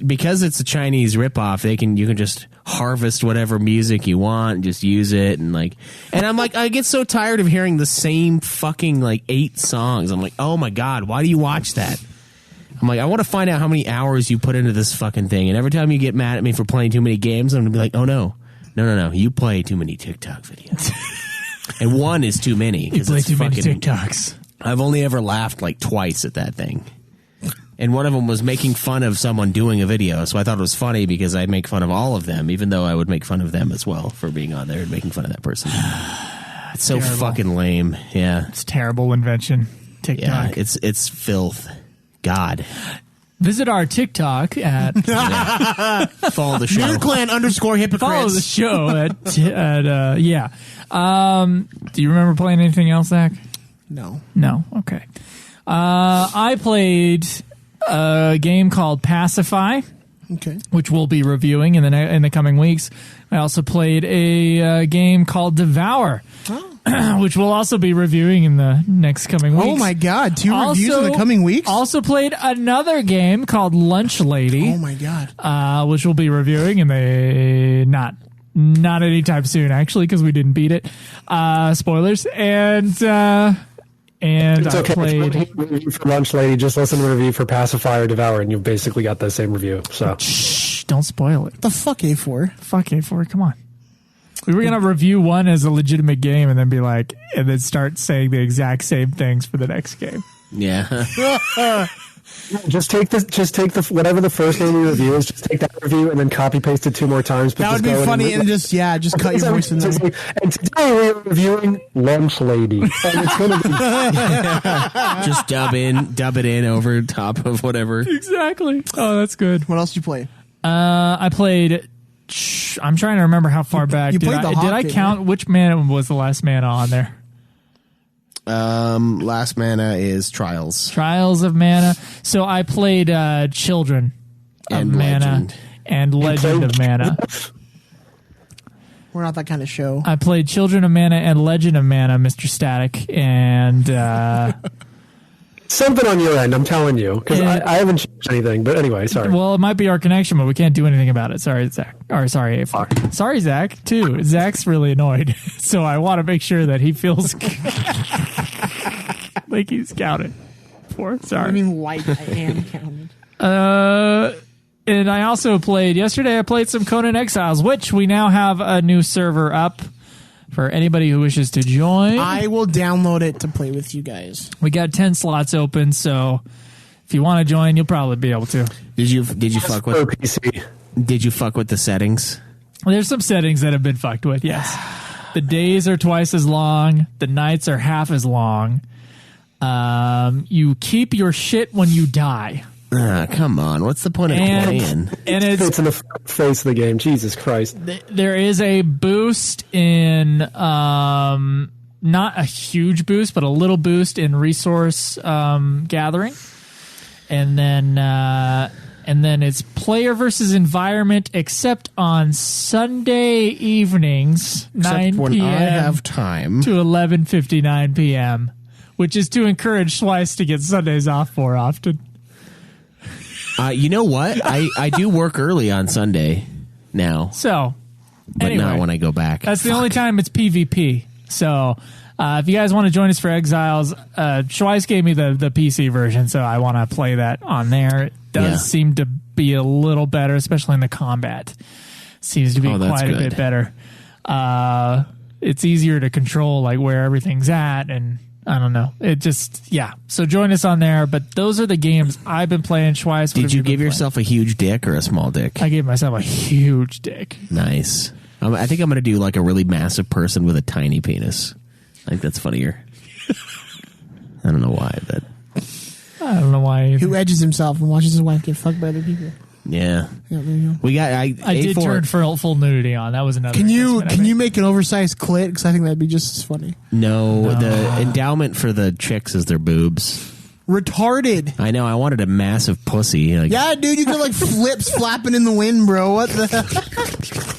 because it's a Chinese ripoff, you can just harvest whatever music you want and just use it and I'm like, I get so tired of hearing the same fucking 8 songs. I'm like, oh my God, why do you watch that? I'm like, I want to find out how many hours you put into this fucking thing. And every time you get mad at me for playing too many games, I'm gonna be like, oh no, you play too many TikTok videos. And one is too many. You play too many TikToks. I've only ever laughed twice at that thing. And one of them was making fun of someone doing a video, so I thought it was funny because I make fun of all of them, even though I would make fun of them as well for being on there and making fun of that person. It's so terrible. fucking lame. Yeah. It's a terrible invention. TikTok. Yeah, it's filth. God. Visit our TikTok at Follow the show. Nude Clan _hypocrites. follow the show at yeah. Do you remember playing anything else, Zach? No. No. Okay. I played a game called Pacify, Okay. which we'll be reviewing in the coming weeks. I also played a game called Devour, which we'll also be reviewing in the next coming weeks. Oh my God! 2 reviews in the coming weeks. Also played another game called Lunch Lady. Oh my God! Which we'll be reviewing in the not anytime soon, actually, because we didn't beat it. Spoilers. And It's I okay. played. If you review for Lunch Lady, just listen to the review for Pacify or Devour, and you've basically got the same review. So Shh! Don't spoil it. The fuck A4. Fuck A4. Come on. We were gonna review one as a legitimate game and then start saying the exact same things for the next game. Yeah. Just take the whatever the first name you review is. Just take that review and then copy paste it 2 more times. That would be funny, and just cut your voice in there. And today we're reviewing Lunch Lady. And it's gonna be Just dub it in over top of whatever. Exactly. Oh, that's good. What else did you play? I played. I'm trying to remember how far back. You played the Hawk, did I didn't count which mana was the last mana on there? Last mana is Trials. Trials of Mana. So I played Children of And Mana Legend. and Legend of Mana. We're not that kind of show. I played Children of Mana and Legend of Mana, Mr. Static, and something on your end. I'm telling you, because I haven't changed anything. But anyway, sorry. well, it might be our connection, but we can't do anything about it. Sorry, Zach. Or sorry, A4. Sorry, Zach. Too. Zach's really annoyed, so I want to make sure that he feels like he's counted for. Sorry. I mean, white. I am counted. And I also played yesterday. I played some Conan Exiles, which we now have a new server up for anybody who wishes to join. I will download it to play with you guys. We got 10 slots open, so if you want to join, you'll probably be able to. Did you fuck with PC? Did you fuck with the settings? There's some settings that have been fucked with. Yes, the days are twice as long. The nights are half as long. You keep your shit when you die. Come on. What's the point of playing? And It's in the face of the game. Jesus Christ. there is a boost in not a huge boost, but a little boost in resource gathering, and then it's player versus environment, except on Sunday evenings, 9 when p.m. I have time. to 11:59 p.m., which is to encourage Schweiss to get Sundays off more often. You know what? I do work early on Sunday now, So, but anyway, not when I go back. that's the only time it's PvP. So, if you guys want to join us for Exiles, Schweiss gave me the PC version, so I want to play that on there. It does seem to be a little better, especially in the combat. Seems to be Oh, that's quite a good. bit better. It's easier to control like where everything's at, and I don't know. It just, yeah. So join us on there. But those are the games I've been playing. Schweiss, what Did have you been give playing? yourself a huge dick or a small dick? I gave myself a huge dick. Nice. I think I'm going to do like a really massive person with a tiny penis. I think that's funnier. I don't know why, but I don't know why. Who edges himself and watches his wife get fucked by other people? yeah. Yeah, there you go. We got I did A4. turn full nudity on. That was another. Can investment I you made. make an oversized clit? Because I think that'd be just as funny. No, the endowment for the chicks is their boobs. Retarded. I know. I wanted a massive pussy. Like, Yeah, dude, you got like flips flapping in the wind, bro. What the?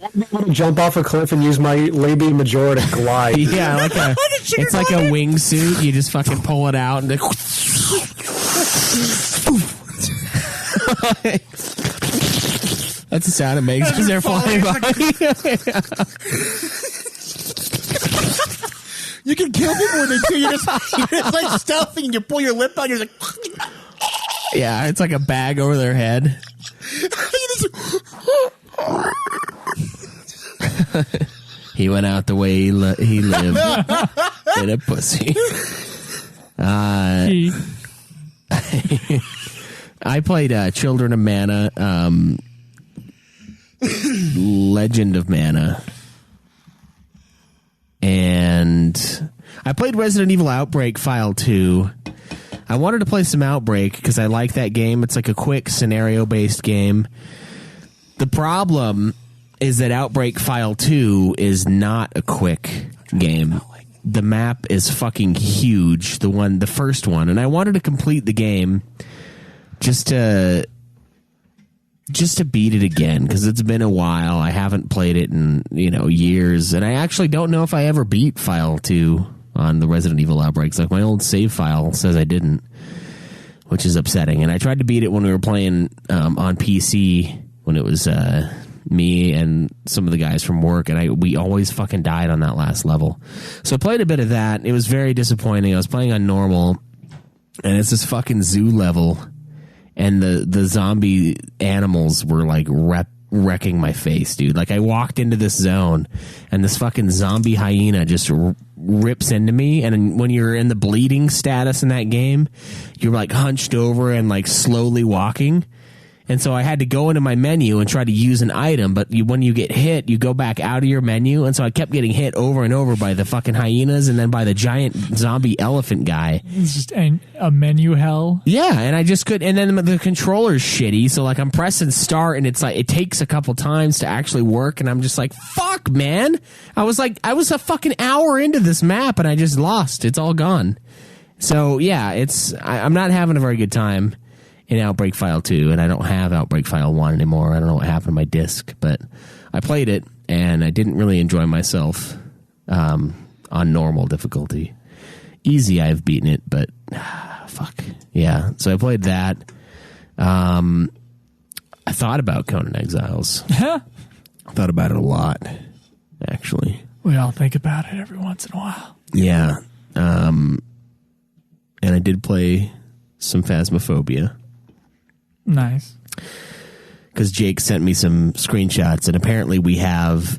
I want to jump off a cliff and use my labia majora to glide. yeah, like it's like a wingsuit. You just fucking pull it out and then that's the sound it makes as they're flying by. You can kill people with it too. You're just like stealthing and you pull your lip out. You're like, Yeah, it's like a bag over their head. He went out the way he lived in a pussy. I played Children of Mana, Legend of Mana, and I played Resident Evil Outbreak File 2. I wanted to play some Outbreak because I like that game. It's like a quick scenario-based game. The problem is that Outbreak File 2 is not a quick game. The map is fucking huge, the first one, and I wanted to complete the game just to beat it again because it's been a while. I haven't played it in years, and I actually don't know if I ever beat File 2 on the Resident Evil Outbreaks. Like my old save file says I didn't, which is upsetting. And I tried to beat it when we were playing on PC when it was me and some of the guys from work, and we always fucking died on that last level. So I played a bit of that. It was very disappointing. I was playing on normal, and it's this fucking zoo level, and the zombie animals were like wrecking my face, dude. Like, I walked into this zone, and this fucking zombie hyena just rips into me, and when you're in the bleeding status in that game, you're like hunched over and like slowly walking. And so I had to go into my menu and try to use an item, but when you get hit, you go back out of your menu. And so I kept getting hit over and over by the fucking hyenas and then by the giant zombie elephant guy. It's just a menu hell. Yeah, and I just couldn't. And then the controller's shitty, so like I'm pressing start, and it's like it takes a couple times to actually work, and I'm just like, fuck, man. I was a fucking hour into this map, and I just lost. It's all gone. So yeah, I'm not having a very good time in Outbreak File 2, and I don't have Outbreak File 1 anymore. I don't know what happened to my disc, but I played it, and I didn't really enjoy myself on normal difficulty. Easy, I've beaten it, but fuck. Yeah, so I played that. I thought about Conan Exiles. I thought about it a lot, actually. We all think about it every once in a while. Yeah. And I did play some Phasmophobia. Nice. Because Jake sent me some screenshots, and apparently we have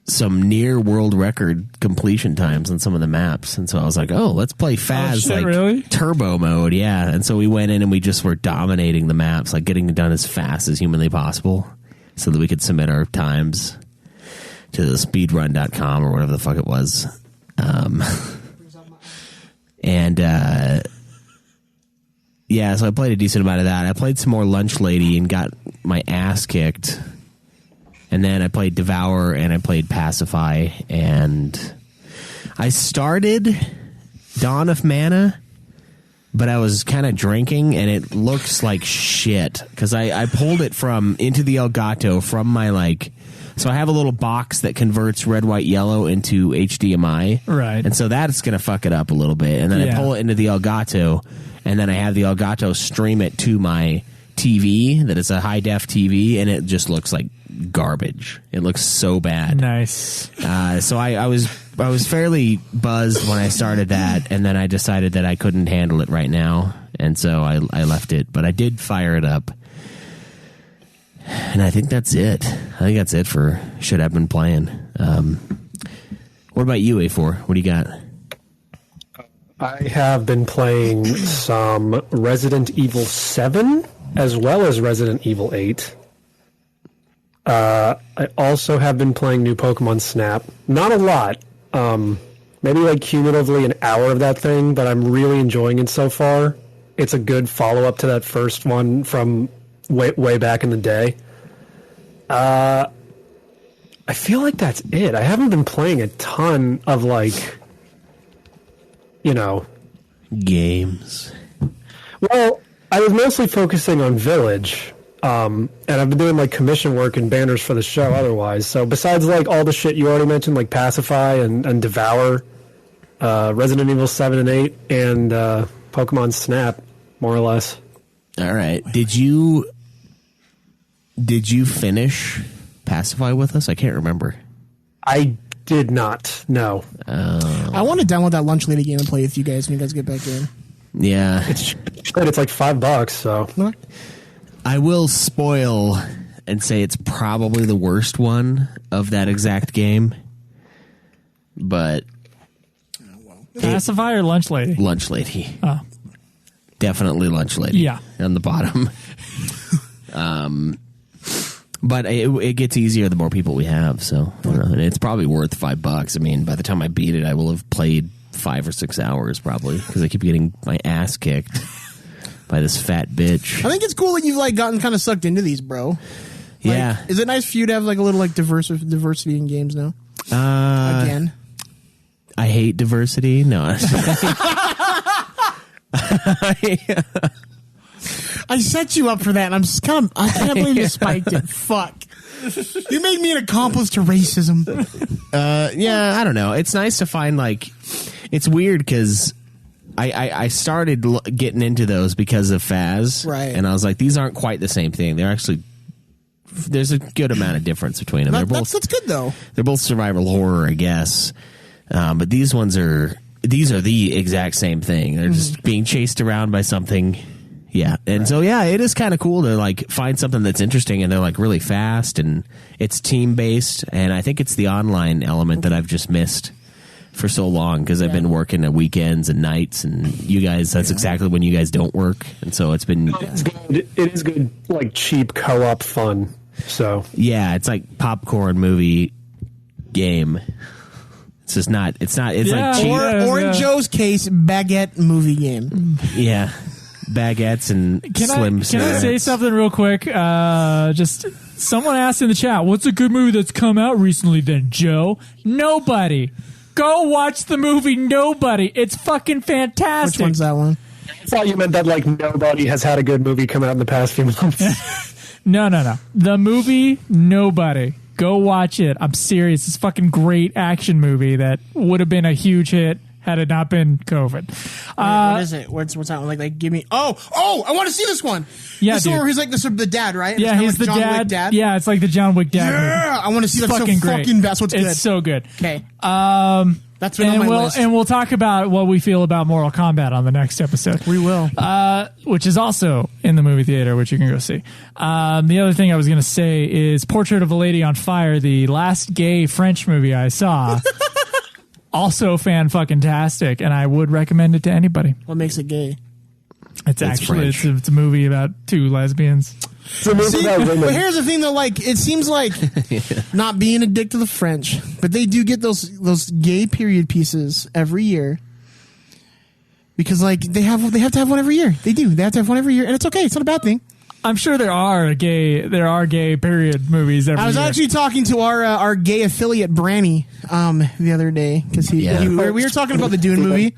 some near world record completion times on some of the maps. And so I was like, oh, let's play Phas, really? turbo mode. Yeah. And so we went in and we just were dominating the maps, like getting it done as fast as humanly possible so that we could submit our times to the speedrun.com or whatever the fuck it was. Yeah, so I played a decent amount of that. I played some more Lunch Lady and got my ass kicked. And then I played Devour and I played Pacify. And I started Dawn of Mana, but I was kind of drinking and it looks like shit. Because I pulled it from Into the Elgato from my like... So I have a little box that converts red, white, yellow into HDMI. Right. And so that's going to fuck it up a little bit. And then I pull it into the Elgato, and then I have the Elgato stream it to my TV, that is a high-def TV, and it just looks like garbage. It looks so bad. Nice. So I was fairly buzzed when I started that, and then I decided that I couldn't handle it right now, and so I left it. But I did fire it up. And I think that's it. I think that's it for shit I've been playing. What about you, A4? What do you got? I have been playing some Resident Evil 7 as well as Resident Evil 8. I also have been playing new Pokemon Snap. Not a lot. Maybe like cumulatively an hour of that thing, but I'm really enjoying it so far. It's a good follow-up to that first one from way back in the day. I feel like that's it. I haven't been playing a ton of like, games. Well, I was mostly focusing on Village, and I've been doing like commission work and banners for the show otherwise. So besides like all the shit you already mentioned, like Pacify and Devour, Resident Evil 7 and 8, and Pokemon Snap, more or less. All right. Did you finish Pacify with us? I can't remember. I did not. No. I want to download that Lunch Lady game and play with you guys when you guys get back in. Yeah. It's like $5, so. I will spoil and say it's probably the worst one of that exact game. But Pacify or Lunch Lady? Lunch Lady. Oh. Definitely Lunch Lady. Yeah. On the bottom. But it gets easier the more people we have, so I don't know. And it's probably worth $5. I mean, by the time I beat it, I will have played 5 or 6 hours probably, because I keep getting my ass kicked by this fat bitch. I think it's cool that you've like gotten kind of sucked into these, bro. Like, yeah. Is it nice for you to have like a little like diversity in games now? Again, I hate diversity. No. I set you up for that, and I can't believe you spiked it. Fuck. You made me an accomplice to racism. Yeah, I don't know. It's nice to find, like, it's weird because I started getting into those because of Phas. Right. And I was like, these aren't quite the same thing. They're actually, there's a good amount of difference between them. That's good, though. They're both survival horror, I guess. But these ones these are the exact same thing. They're just being chased around by something. Yeah. And so, yeah, it is kind of cool to like find something that's interesting, and they're like really fast, and it's team based. And I think it's the online element that I've just missed for so long, because I've been working at weekends and nights, and you guys, that's exactly when you guys don't work. And so it's been, It is good, like cheap co-op fun. So yeah, it's like popcorn movie game. It's just not, it's like cheap. Or in Joe's case, baguette movie game. Yeah. Baguettes and Can Slim I say something real quick? Just someone asked in the chat, what's a good movie that's come out recently then, Joe? Nobody. Go watch the movie Nobody. It's fucking fantastic. Which one's that one? I thought you meant that like nobody has had a good movie come out in the past few months. No. The movie Nobody. Go watch it. I'm serious. It's a fucking great action movie that would have been a huge hit had it not been COVID. What is it? What's that one? Like give me. Oh! I want to see this one. Yeah, this one where he's like the dad, right? Yeah, it's he's like the John dad. Wick dad. Yeah, it's like the John Wick dad. Yeah, movie. I want to see It's that. fucking So great. fucking that's what's good. It's so good. Okay. That's been And on my list. we'll talk about what we feel about Mortal Kombat on the next episode. We will. Which is also in the movie theater, which you can go see. The other thing I was going to say is Portrait of a Lady on Fire, the last gay French movie I saw. Also fan-fucking-tastic, and I would recommend it to anybody. What makes it gay? It's actually it's a movie about two lesbians. It's a movie See, about women. but here's the thing, though. Like, it seems like not being a dick to the French, but they do get those gay period pieces every year because, like, they have to have one every year. They do. They have to have one every year, and it's okay. It's not a bad thing. I'm sure there are gay period movies every year. I was actually talking to our gay affiliate Branny the other day because we were talking about the Dune movie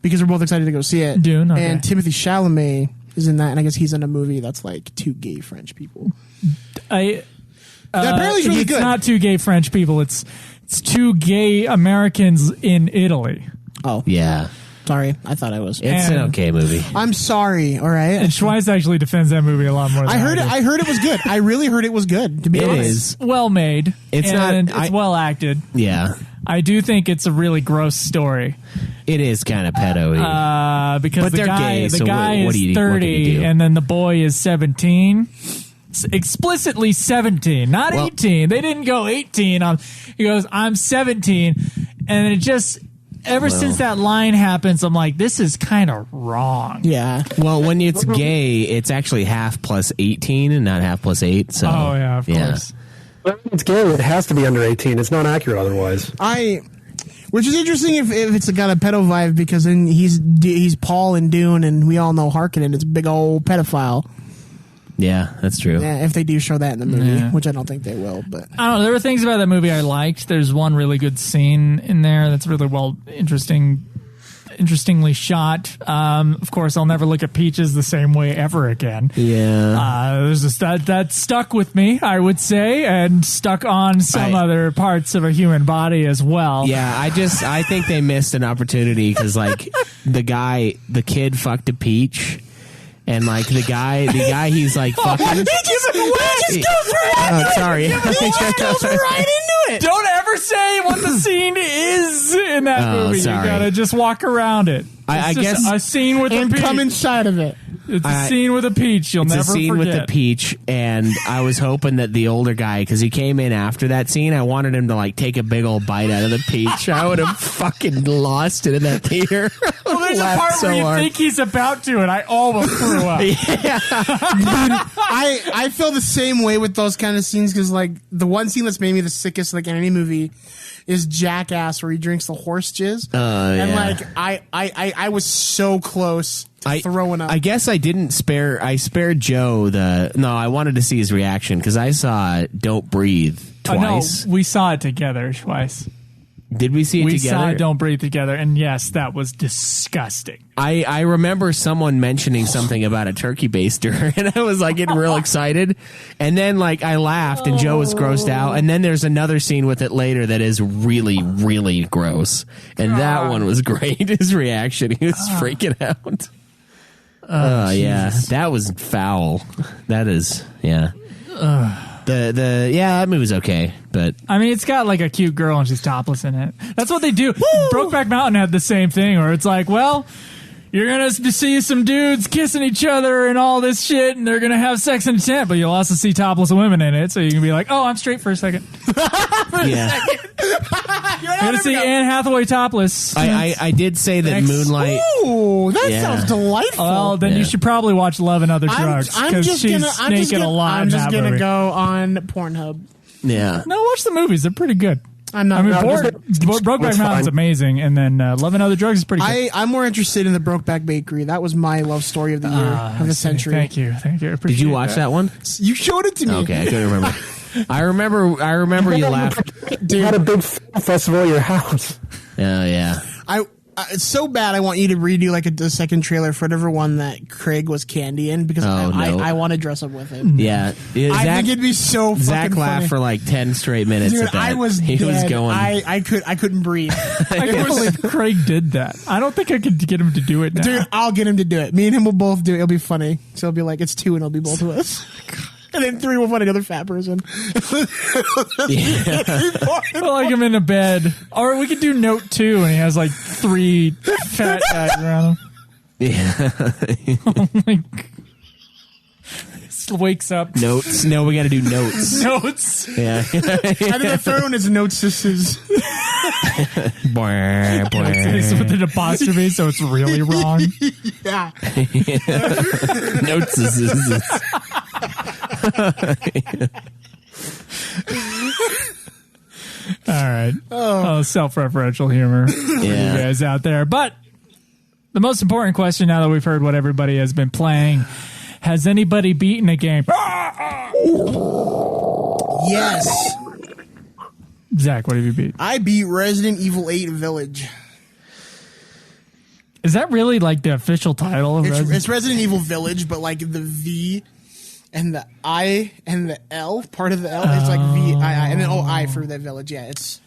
because we're both excited to go see it. Dune, okay. And Timothée Chalamet is in that, and I guess he's in a movie that's like two gay French people. Apparently, it's really good. It's not two gay French people. It's two gay Americans in Italy. Oh, Yeah. sorry, I thought I was. It's an okay movie. I'm sorry. All right. And Schweiss actually defends that movie a lot more than I heard do. it. I heard it was good. I really heard it was good. To be It honest, is. Well made. It's and not- it's well acted. Yeah. I do think it's a really gross story. It is kind of pedo-y. Because But the they're guy, gay, the so guy what is do you- what can 30 you do? and then the boy is 17. Explicitly 17, not 18. They didn't go 18 on. He goes, I'm 17, and it just ever since that line happens, I'm like, this is kind of wrong. yeah. Well, when it's gay, it's actually half plus 18 and not half plus 8. So Oh yeah, of course. When it's gay, it has to be under 18. It's not accurate otherwise. Which is interesting if it's got a pedo vibe because then he's Paul in Dune and we all know Harkonnen. It's a big old pedophile. Yeah, that's true. Yeah, if they do show that in the movie, Yeah. which I don't think they will. But I don't know. There were things about that movie I liked. There's one really good scene in there that's really interestingly shot. Of course, I'll never look at peaches the same way ever again. Yeah. There's just that stuck with me, I would say, and stuck on some other parts of a human body as well. Yeah, I think they missed an opportunity because like the kid fucked a peach. And like the guy, he's like fucking. he just goes right. Oh, sorry. He just goes right into it. Don't ever say what the scene is in that movie. sorry. You gotta just walk around it. I It's just guess- a scene with And a peach. come inside of it. It's a scene with a peach. You'll It's never a scene forget. with the peach, and I was hoping that the older guy, because he came in after that scene, I wanted him to like take a big old bite out of the peach. I would have fucking lost it in that theater. Well, there's a Laughed part so where you hard. think he's about to, and I almost threw up. I feel the same way with those kind of scenes because like the one scene that's made me the sickest like in any movie is Jackass where he drinks the horse jizz. And like I was so close to throwing up. I guess I didn't spare. I spared Joe I wanted to see his reaction because I saw Don't Breathe twice. No, we saw it together twice. Did we see it We together? saw Don't Breathe together, and yes, that was disgusting. I remember someone mentioning something about a turkey baster, and I was like getting real excited. And then like I laughed, and Joe was grossed out. And then there's another scene with it later that is really, really gross. And that one was great. His reaction, he was freaking out. Oh yeah, that was foul. That is that movie was okay, but I mean, it's got like a cute girl and she's topless in it. That's what they do. Brokeback Mountain had the same thing, where it's like, well, you're gonna see some dudes kissing each other and all this shit, and they're gonna have sex in a tent, but you'll also see topless women in it, so you can be like, oh, I'm straight for a second. Yeah. You're gonna see Anne Hathaway topless. I did say that Moonlight. Ooh, that sounds delightful. Well, then you should probably watch Love and Other Drugs, because she's naked a lot. I'm just gonna go on Pornhub. Yeah. No, watch the movies; they're pretty good. I'm not. I mean, no, Brokeback Mountain's amazing, and then Love and Other Drugs is pretty good. I'm more interested in the Brokeback Bakery. That was my love story of the year, of the century. Thank you. Did you watch that one? You showed it to me. Okay, I couldn't remember. I remember you laughed. You had a big festival at your house. Yeah. It's so bad. I want you to redo like a second trailer for whatever one that Craig was Candy in, because I want to dress up with him. Yeah, I think it'd be so fucking Zach laughed funny. for like 10 straight minutes. Dude, at that. I was he dead. was going. I couldn't breathe. I can't believe Craig did that. I don't think I could get him to do it now. Dude, I'll get him to do it. Me and him will both do it. It'll be funny. So it'll be like, it's 2 and it'll be both of us. And then 3 will find another fat person. Well, like him in a bed. Or we could do Note 2 and he has like 3 fat guys around him. Yeah. Oh my God. Wakes up. Notes. No, we got to do notes. Notes. Yeah. And then the third one is notes. It's with an apostrophe, so it's really wrong. Yeah. Notes. All right. Oh, self-referential humor for you guys out there. But the most important question, now that we've heard what everybody has been playing, has anybody beaten a game? Yes. Zach, what have you beat? I beat Resident Evil 8 Village. Is that really like the official title of Resident? It's Resident Evil Village, but like the V and the I and the L, part of the L is like V-I-I, and then I for the village. Yeah, it's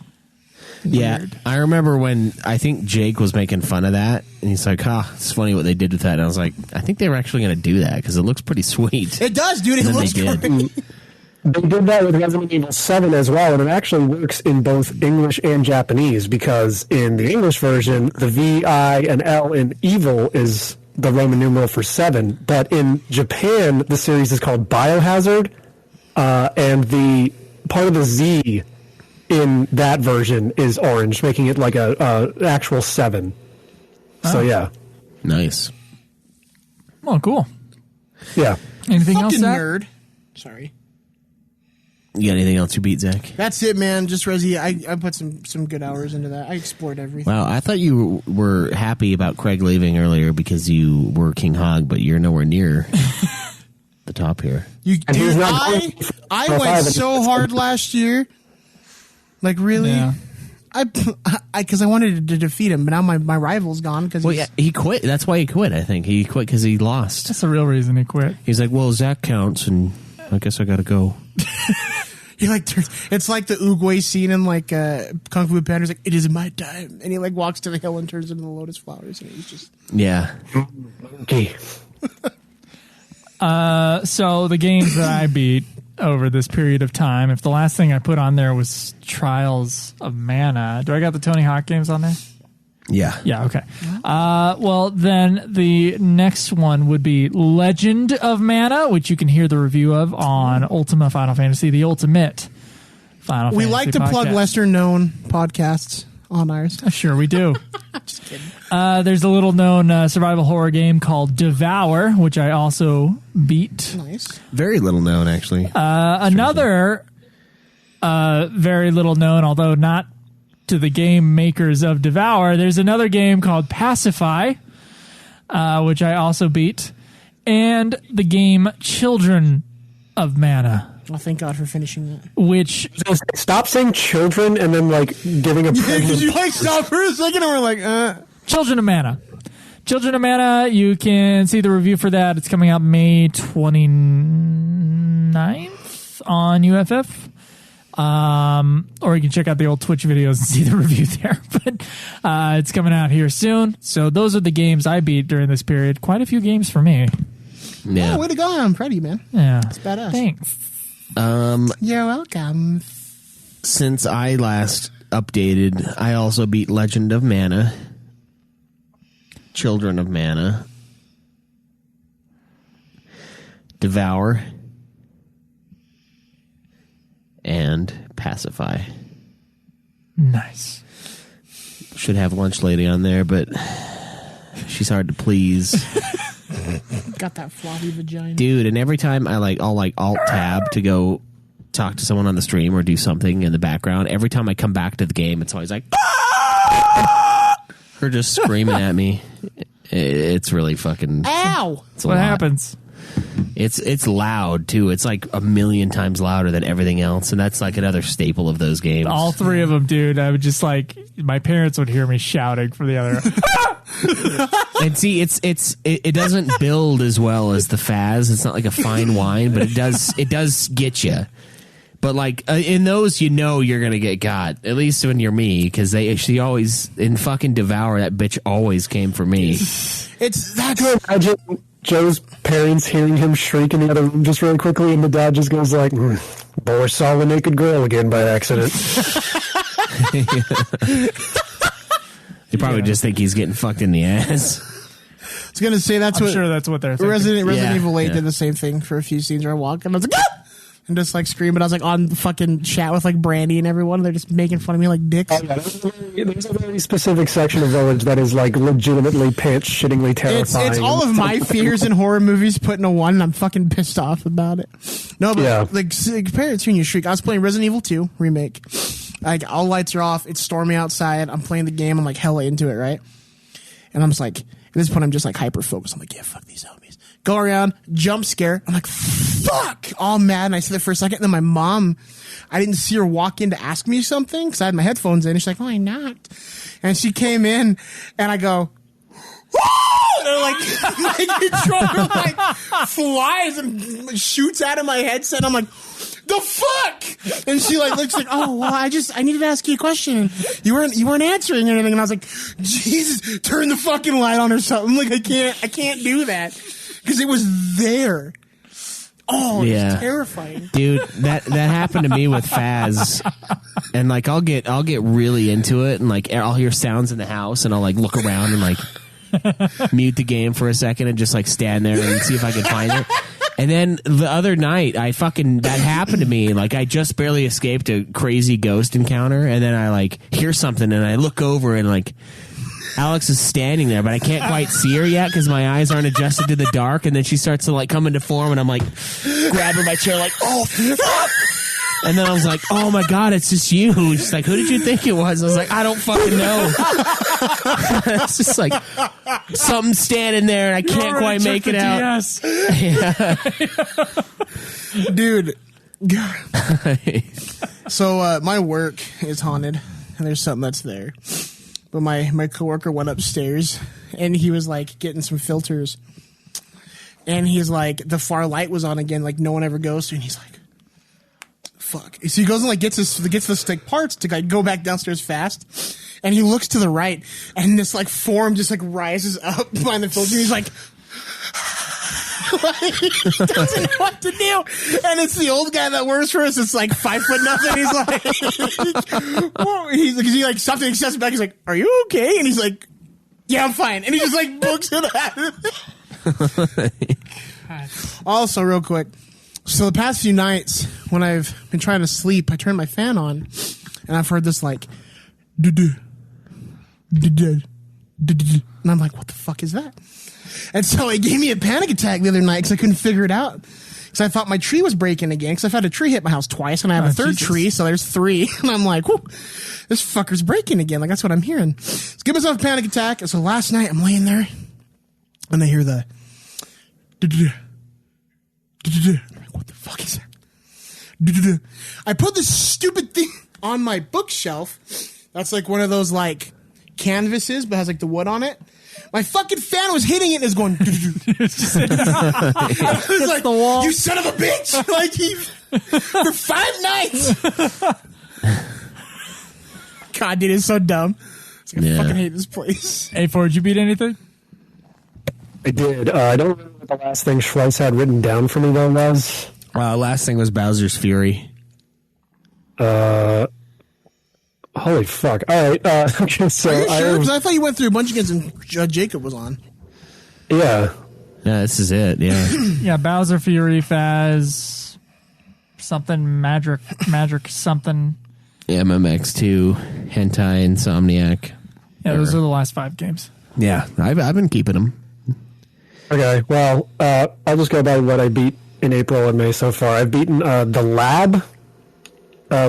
weird. I remember when I think Jake was making fun of that, and he's like, it's funny what they did with that. And I was like, I think they were actually going to do that because it looks pretty sweet. It does, dude. It looks great. They did that with Resident Evil 7 as well, and it actually works in both English and Japanese, because in the English version, the V, I, and L in evil is the Roman numeral for 7. But in Japan, the series is called Biohazard, and the part of the Z in that version is orange, making it like a actual 7. So, yeah. Nice. Oh, cool. Yeah. Anything else, Fucking Zach? nerd. Sorry. You got anything else you beat, Zach? That's it, man. Just Resi. I put some good hours into that. I explored everything. Wow, I thought you were happy about Craig leaving earlier because you were King Hog, but you're nowhere near the top here. Dude, I went so hard last year. Like, really? Yeah. Because I wanted to defeat him, but now my rival's gone. Well, yeah, he quit. That's why he quit, I think. He quit because he lost. That's the real reason he quit. He's like, well, Zach counts, and I guess I got to go. He it's like the Oogway scene in like Kung Fu Panda. He's like, it is my time, and he like walks to the hill and turns into the lotus flowers, and he's just Okay. So the games that I beat over this period of time, if the last thing I put on there was Trials of Mana, do I got the Tony Hawk games on there? Yeah. Yeah, okay. Well, then the next one would be Legend of Mana, which you can hear the review of on Ultima Final Fantasy, the Ultimate Final Fantasy We like to plug podcast. lesser known podcasts on ours. Sure, we do. Just kidding. There's a little known survival horror game called Devour, which I also beat. Nice. Very little known, actually. Another very little known, although not to the game makers of Devour, there's another game called Pacify, which I also beat, and the game Children of Mana. Well, thank God for finishing that. Which Stop saying children and then like giving a Did you like stop for a second and we're like, Children of Mana. Children of Mana, you can see the review for that. It's coming out May 29th on UFF. Or you can check out the old Twitch videos and see the review there. But it's coming out here soon. So those are the games I beat during this period. Quite a few games for me. Yeah. way to go. I'm proud of you, man. Yeah. It's badass. Thanks. You're welcome. Since I last updated, I also beat Legend of Mana. Children of Mana, Devour, and Pacify. Nice. Should have Lunch Lady on there, but she's hard to please. Got that floppy vagina. Dude, and every time I'll alt tab to go talk to someone on the stream or do something in the background, every time I come back to the game, it's always like, her just screaming at me. It's really fucking... Ow! It's a What lot. happens? It's loud, too. It's like a million times louder than everything else, and that's like another staple of those games. All three of them, dude. I would just like, my parents would hear me shouting from the other. And see, it doesn't build as well as the Faz. It's not like a fine wine, but it does get you. But like in those, you're gonna get got. At least when you're me, because she always in fucking Devour, that bitch always came for me. It's that Can you imagine Joe's parents hearing him shriek in the other room just really quickly, and the dad just goes like, Boris saw the naked girl again by accident. They probably just think he's getting fucked in the ass. I was gonna say that's I'm what sure that's what they're thinking. Resident Yeah, Evil 8 yeah. did the same thing for a few scenes where I walk and I was like, ah! And just like screaming. I was like on the fucking chat with like Brandy and everyone. They're just making fun of me like dicks. Oh, yeah, there's a very specific section of Village that is like legitimately pants-shittingly terrifying. It's all of my fears in horror movies put into one, and I'm fucking pissed off about it. No, but Yeah. like compare it to when you shriek. I was playing Resident Evil 2 remake. Like all lights are off. It's stormy outside. I'm playing the game. I'm like hella into it, right? And I'm just like, at this point, I'm just like hyper focused. I'm like, yeah, fuck these zombies. Go around, jump scare. I'm like, fuck, all mad. And I sit there for a second. And then my mom, I didn't see her walk in to ask me something because I had my headphones in. And she's like, why not? And she came in, and I go, and they're like, my controller like flies and shoots out of my headset. I'm like, the fuck? And she like looks like, oh well, I needed to ask you a question. You weren't answering or anything. And I was like, Jesus, turn the fucking light on or something. Like I can't do that because it was there. Oh, Yeah. it's terrifying. Dude, that happened to me with Faz, and like I'll get really into it, and like I'll hear sounds in the house, and I'll like look around and like mute the game for a second and just like stand there and see if I can find it. And then the other night, that happened to me. Like I just barely escaped a crazy ghost encounter, and then I like hear something, and I look over, and like Alex is standing there, but I can't quite see her yet because my eyes aren't adjusted to the dark. And then she starts to like come into form, and I'm like grabbing my chair, like, oh fuck. And then I was like, oh my God, it's just you. She's like, who did you think it was? I was like, I don't fucking know. It's just like something standing there, and I can't quite make it out. Yes. Dude. So my work is haunted, and there's something that's there. But my coworker went upstairs, and he was like getting some filters, and he's like, the far light was on again, like no one ever goes to, and he's like, fuck. So he goes and like gets the stick parts to like go back downstairs fast, and he looks to the right, and this like form just like rises up behind the filter, and he's like, he doesn't know what to do, and it's the old guy that works for us. It's like 5 foot nothing. He's like, whoa. He like stops and he steps back. He's like, "Are you okay?" And he's like, "Yeah, I'm fine." And he just like books it out. Also, real quick, so the past few nights when I've been trying to sleep, I turned my fan on, and I've heard this like, and I'm like, "What the fuck is that?" And so it gave me a panic attack the other night because I couldn't figure it out. Because I thought my tree was breaking again. Because I've had a tree hit my house twice, and I have a third Jesus. tree, so there's 3. And I'm like, whoop, this fucker's breaking again. Like, that's what I'm hearing. So give myself a panic attack. And so last night, I'm laying there, and I hear the... I'm like, what the fuck is that? I put this stupid thing on my bookshelf. That's like one of those, like, canvases, but has, like, the wood on it. My fucking fan was hitting it and it's going. I was like, the wall. "You son of a bitch!" Like for 5 nights. God, dude, it's so dumb. It's like, I fucking hate this place. A4, did you beat anything? I did. I don't remember what the last thing Schleiss had written down for me though was. Last thing was Bowser's Fury. Oh Holy fuck! All right. Okay, so Are you sure? Because I thought you went through a bunch of games and Jacob was on. Yeah. Yeah, this is it. Yeah. Yeah, Bowser Fury, Faz, something, Magic something. MMX2, Hentai, Insomniac. Yeah, those are the last 5 games. Yeah, I've been keeping them. Okay. Well, I'll just go by what I beat in April and May so far. I've beaten The Lab,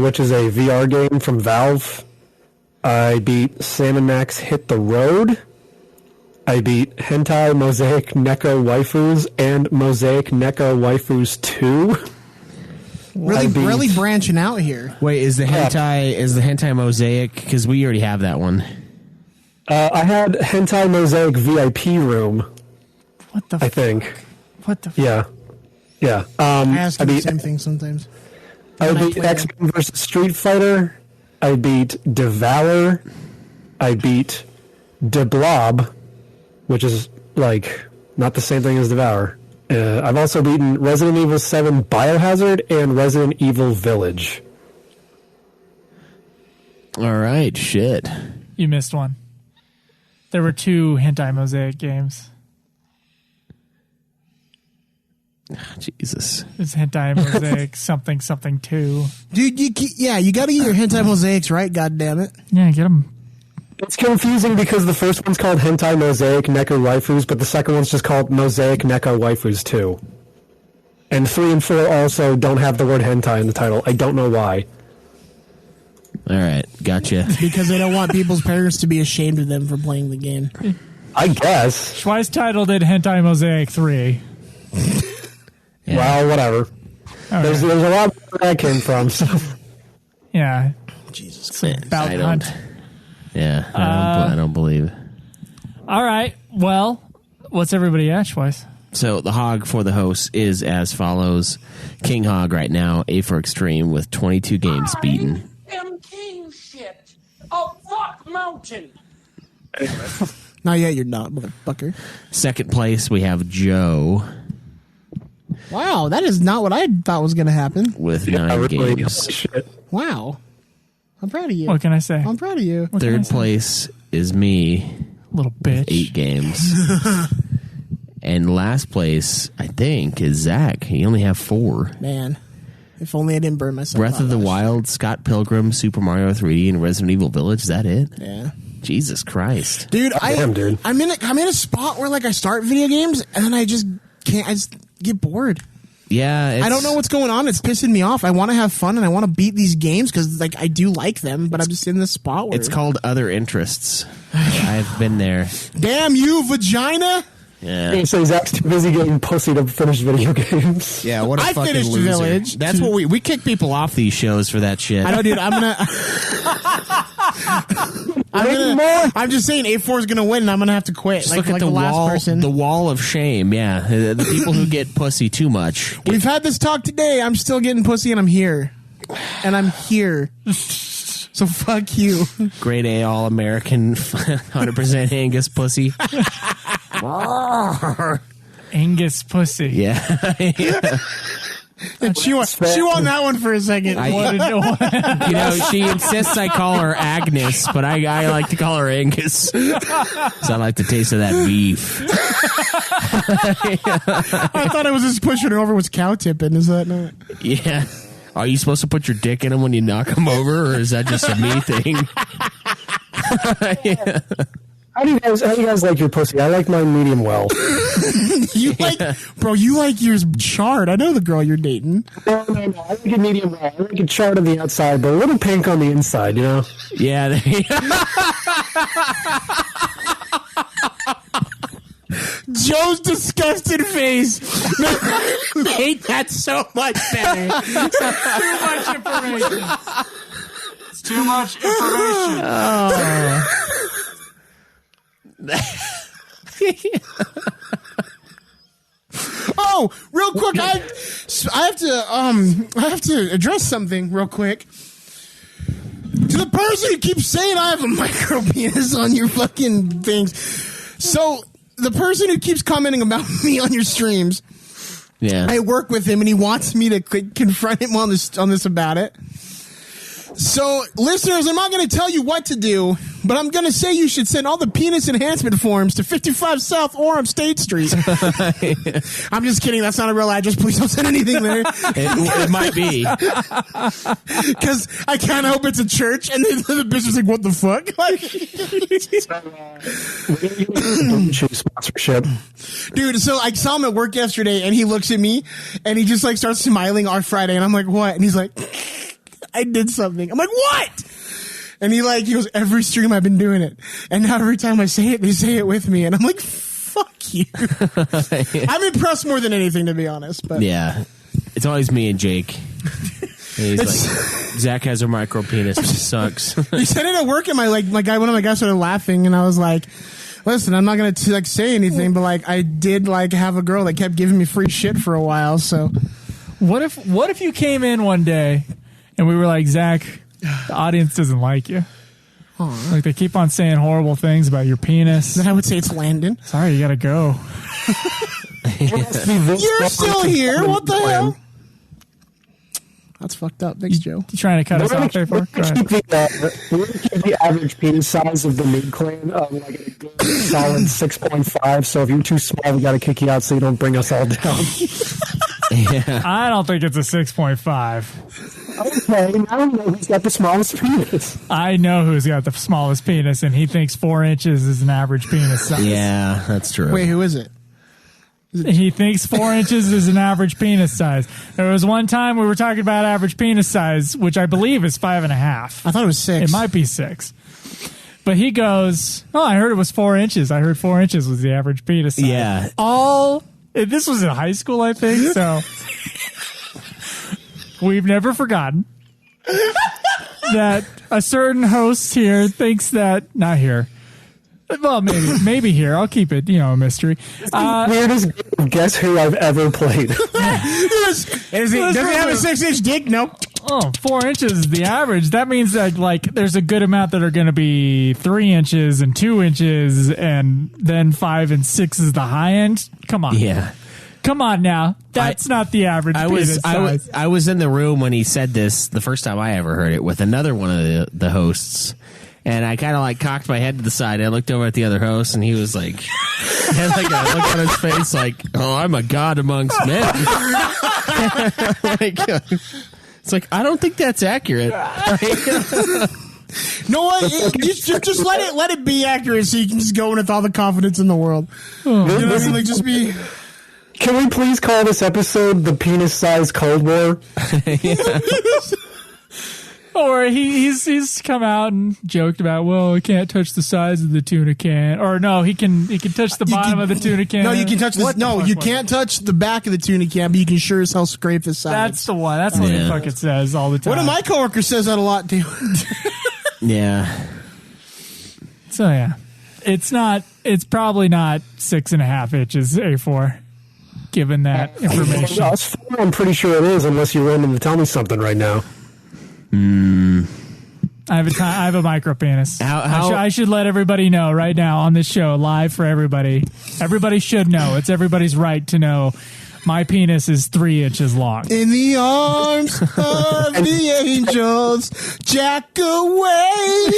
which is a VR game from Valve. I beat Sam & Max Hit the Road. I beat Hentai Mosaic Neko Waifus and Mosaic Neko Waifus 2. Really branching out here. Wait, is the hentai Mosaic? Because we already have that one. I had Hentai Mosaic VIP Room. What the? I think. What the? Yeah. I ask you the same thing sometimes. I beat X-Men vs. Street Fighter. I beat Devour. I beat De Blob, which is like not the same thing as Devour. I've also beaten Resident Evil 7 Biohazard and Resident Evil Village. All right, shit. You missed one. There were 2 Hentai Mosaic games. Jesus. It's Hentai Mosaic something 2. Dude, you got to get your Hentai Mosaics right, goddammit. Yeah, get them. It's confusing because the first one's called Hentai Mosaic Neko Waifus, but the second one's just called Mosaic Neko Waifus 2. And 3 and 4 also don't have the word hentai in the title. I don't know why. All right, gotcha. Because they don't want people's parents to be ashamed of them for playing the game. I guess. Schweiss titled it Hentai Mosaic 3. Yeah. Well, whatever. There's a lot where that came from. So. Yeah. Jesus Christ. About hunt. Yeah, I don't believe. All right. Well, what's everybody at, Schweiss? So the hog for the host is as follows. King Hog right now, A for Extreme with 22 games beaten. I am king shit. A fuck mountain. Not yet, you're not, motherfucker. Second place, we have Joe. Wow, that is not what I thought was going to happen. With 9 games. Shit. Wow. I'm proud of you. What can I say? I'm proud of you. Third place is me. Little bitch. 8 games. And last place, I think, is Zach. He only have 4. Man, if only I didn't burn myself. Breath of the Wild, Scott Pilgrim, Super Mario 3D, and Resident Evil Village. Is that it? Yeah. Jesus Christ. Dude, dude. I'm in a spot where like I start video games and then I just can't. I just get bored. Yeah, I don't know what's going on. It's pissing me off. I want to have fun and I want to beat these games because like I do like them, but I'm just in this spot where it's called other interests. I've been there. Damn you, vagina! Yeah. So Zach's too busy getting pussy to finish video games. Yeah, what a I fucking finished loser. Village. That's what we kick people off these shows for that shit. I know, dude. I'm just saying, A4 is gonna win, and I'm gonna have to quit. Just look at the wall of shame. Yeah, the people who get pussy too much. We've had this talk today. I'm still getting pussy, and I'm here, So fuck you. Grade A All American, 100% Angus pussy. Angus pussy. Yeah. She won that one for a second. She insists I call her Agnes, but I like to call her Angus. So I like the taste of that beef. I thought I was just pushing her over with cow tipping. Is that not? Yeah. Are you supposed to put your dick in him when you knock him over, or is that just a me thing? Yeah. How do you guys like your pussy? I like mine medium well. You like yours charred. I know the girl you're dating. No. I like it medium well. I like it charred on the outside, but a little pink on the inside, you know? Yeah. Joe's disgusted face made that so much better. It's too much information. Oh. Oh, real quick, I have to address something real quick. To the person who keeps saying I have a micro penis on your fucking things. So the person who keeps commenting about me on your streams, yeah, I work with him and he wants me to confront him on this about it. So, listeners, I'm not going to tell you what to do, but I'm going to say you should send all the penis enhancement forms to 55 South Orem State Street. I'm just kidding. That's not a real address. Please don't send anything there. It might be. Because I kind of hope it's a church, and then the bishop's like, what the fuck? Choose sponsorship. Dude, so I saw him at work yesterday, and he looks at me, and he just like starts smiling on Friday, and I'm like, what? And he's like, I did something. I'm like, what? And he goes, every stream I've been doing it. And now every time I say it, they say it with me. And I'm like, fuck you. I'm impressed more than anything, to be honest. But Yeah. It's always me and Jake. And he's like, Zach has a micro penis. It sucks. He said it at work, and one of my guys started laughing, and I was like, listen, I'm not going to say anything, but I did have a girl that kept giving me free shit for a while. So What if you came in one day and we were like, Zach, the audience doesn't like you. Like, they keep on saying horrible things about your penis. then I would say it's Landon. Sorry, you gotta go. You're still here. What the hell? That's fucked up. Thanks, Joe. You trying to cut us off there for? Go ahead. We're going to keep the average penis size of the Nude Clan like a good solid 6.5. So if you're too small, we got to kick you out so you don't bring us all down. I don't think it's a 6.5. Okay, I don't know who's got the smallest penis. I know who's got the smallest penis, and he thinks 4 inches is an average penis size. Yeah, that's true. Wait, who is it? He thinks 4 inches is an average penis size. There was one time we were talking about average penis size, which I believe is 5.5. I thought it was 6. It might be 6. But he goes, oh, I heard it was 4 inches. I heard 4 inches was the average penis size. Yeah. This was in high school, I think, so we've never forgotten that a certain host here thinks that, not here, well, maybe here. I'll keep it, a mystery. Weirdest Guess Who I've ever played. Does he have a 6-inch dick? Nope. 4 inches is the average. That means that there's a good amount that are going to be 3 inches and 2 inches, and then 5 and 6 is the high end. Come on. Yeah. Come on now. That's not the average penis size. I was in the room when he said this the first time I ever heard it with another one of the hosts. And I kind of cocked my head to the side. I looked over at the other host, and he was like, had a look on his face like, oh, I'm a god amongst men. It's like, I don't think that's accurate. No, just let it be accurate, so you can just go in with all the confidence in the world. You know what I mean? Just be. Can we please call this episode the Penis Size Cold War? Or he's come out and joked about, well, he can't touch the size of the tuna can, or no, he can touch the bottom of the tuna can. No, you can touch this. No, you can't touch the back of the tuna can, but you can sure as hell scrape the sides. That's the one. That's what he fucking says all the time. One of my coworkers says that a lot too. Yeah. So yeah, it's probably not 6.5 inches A4. Given that information, I'm pretty sure it is, unless you're willing to tell me something right now. I have a micro penis. I should let everybody know right now on this show, live for everybody. Everybody should know. It's everybody's right to know. My penis is 3 inches long. In the arms of the angels, Jack away.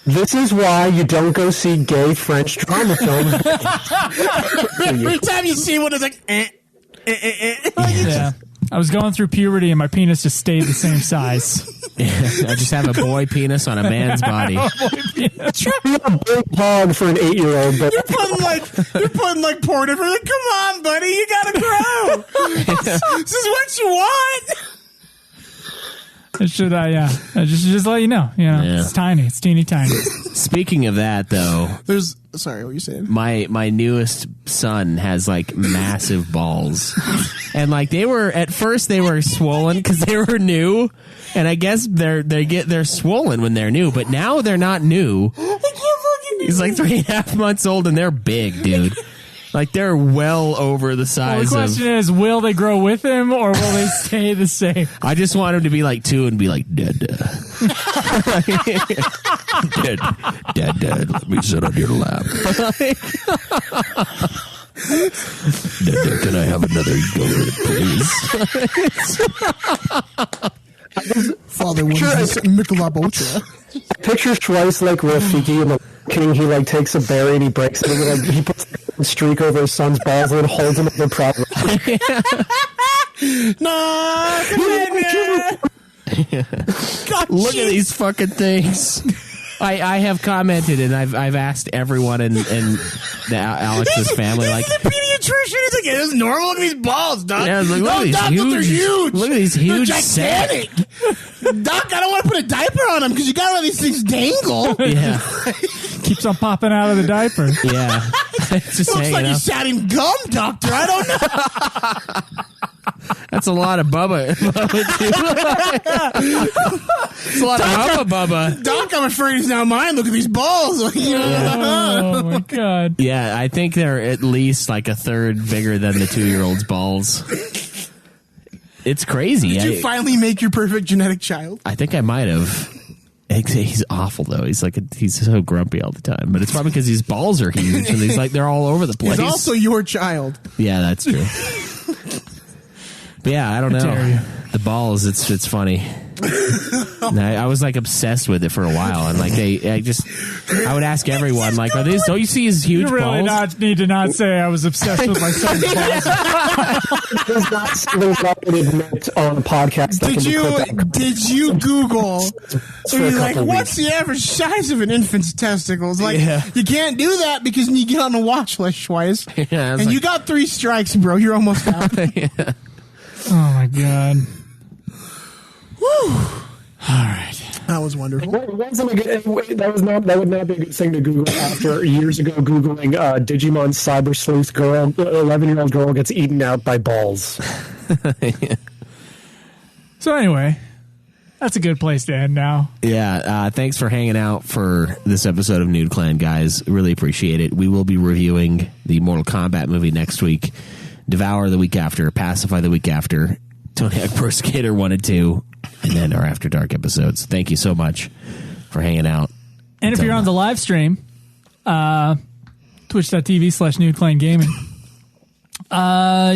This is why you don't go see gay French drama films. Every time you see one, it's like, Yeah. I was going through puberty and my penis just stayed the same size. I just have a boy penis on a man's body. You're a big hog for an 8-year-old. But you're putting porn in. Like, come on, buddy, you gotta grow. This is what you want. Should I? Just let you know. It's tiny. It's teeny tiny. Speaking of that, though, sorry, what were you saying? My newest son has massive balls, and at first they were swollen because they were new, and I guess they're swollen when they're new, but now they're not new. He's 3.5 months old and they're big, dude. They're well over the size. Well, the question is, will they grow with him or will they stay the same? I just want him to be 2 and be Dad. Dad, let me sit on your lap. Dad, can I have another yogurt, please? other ones is Michelob Ultra. Picture Schweiss like Rafiki in the King. He like takes a berry and he breaks it. And, like, he puts a streak over his son's balls and holds him over proud. No, Look at these fucking things. I have commented and I've asked everyone in Alex's family, like, the pediatrician. He's like, yeah, this is normal. Look at these balls, Doc. Yeah, look at these Doc, huge, they're huge. Look at these huge They're gigantic. Doc, I don't want to put a diaper on them because you got to let these things dangle. Yeah, Keeps on popping out of the diaper. yeah. It's just Looks hanging like you up. sat in gum, doctor. I don't know. That's a lot of Bubba. It's a lot of Bubba. Doc, I'm afraid he's not mine. Look at these balls. Oh my god. Yeah, I think they're at least like a third bigger than the 2-year-old's balls. It's crazy. Did you finally make your perfect genetic child? I think I might have. He's awful though. He's so grumpy all the time. But it's probably because his balls are huge and they're all over the place. He's also your child. Yeah, that's true. But yeah, I don't dare know. you. The balls, it's funny. I was like obsessed with it for a while, and like I would ask everyone, like, are these? Don't you see his huge You really balls? need to not say I was obsessed with my son's balls. There's not something I can admit on a podcast. That Did you Google? So you're like, what's the average size of an infant's testicles? Like, you can't do that because you get on the watch list, Schweiss. Yeah, and you got 3 strikes, bro. You're almost out. Yeah. Oh my god. Whew. All right. That was wonderful. That would not be a good thing to Google after years ago Googling Digimon Cyber Sleuth girl, 11-year-old girl gets eaten out by balls. So anyway, that's a good place to end now. Yeah, thanks for hanging out for this episode of Nude Clan, guys. Really appreciate it. We will be reviewing the Mortal Kombat movie next week, Devour the week after, Pacify the week after, Tony Hawk Pro Skater 1 and 2, and then our After Dark episodes. Thank you so much for hanging out. And if you're on the live stream, twitch.tv/NudeClanGaming,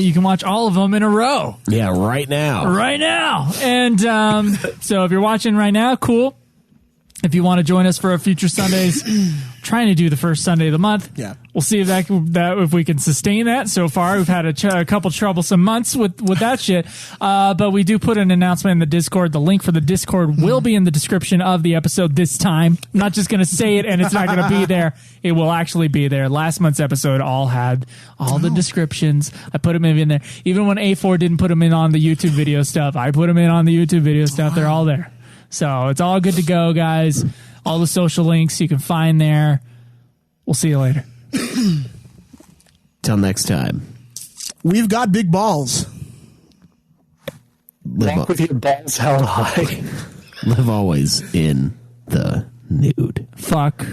you can watch all of them in a row. Yeah, right now. Right now. And so if you're watching right now, cool. If you want to join us for our future Sundays, trying to do the first Sunday of the month. Yeah. We'll see if if we can sustain that. So far, we've had a couple troublesome months with that shit. But we do put an announcement in the Discord. The link for the Discord will be in the description of the episode this time. I'm not just going to say it and it's not going to be there. It will actually be there. Last month's episode all had all the descriptions. I put them in there. Even when A4 didn't put them in on the YouTube video stuff, I put them in on the YouTube video stuff. They're all there. So it's all good to go, guys. All the social links you can find there. We'll see you later. Till next time. We've got big balls. Walk with your balls held high. Live always in the nude. Fuck.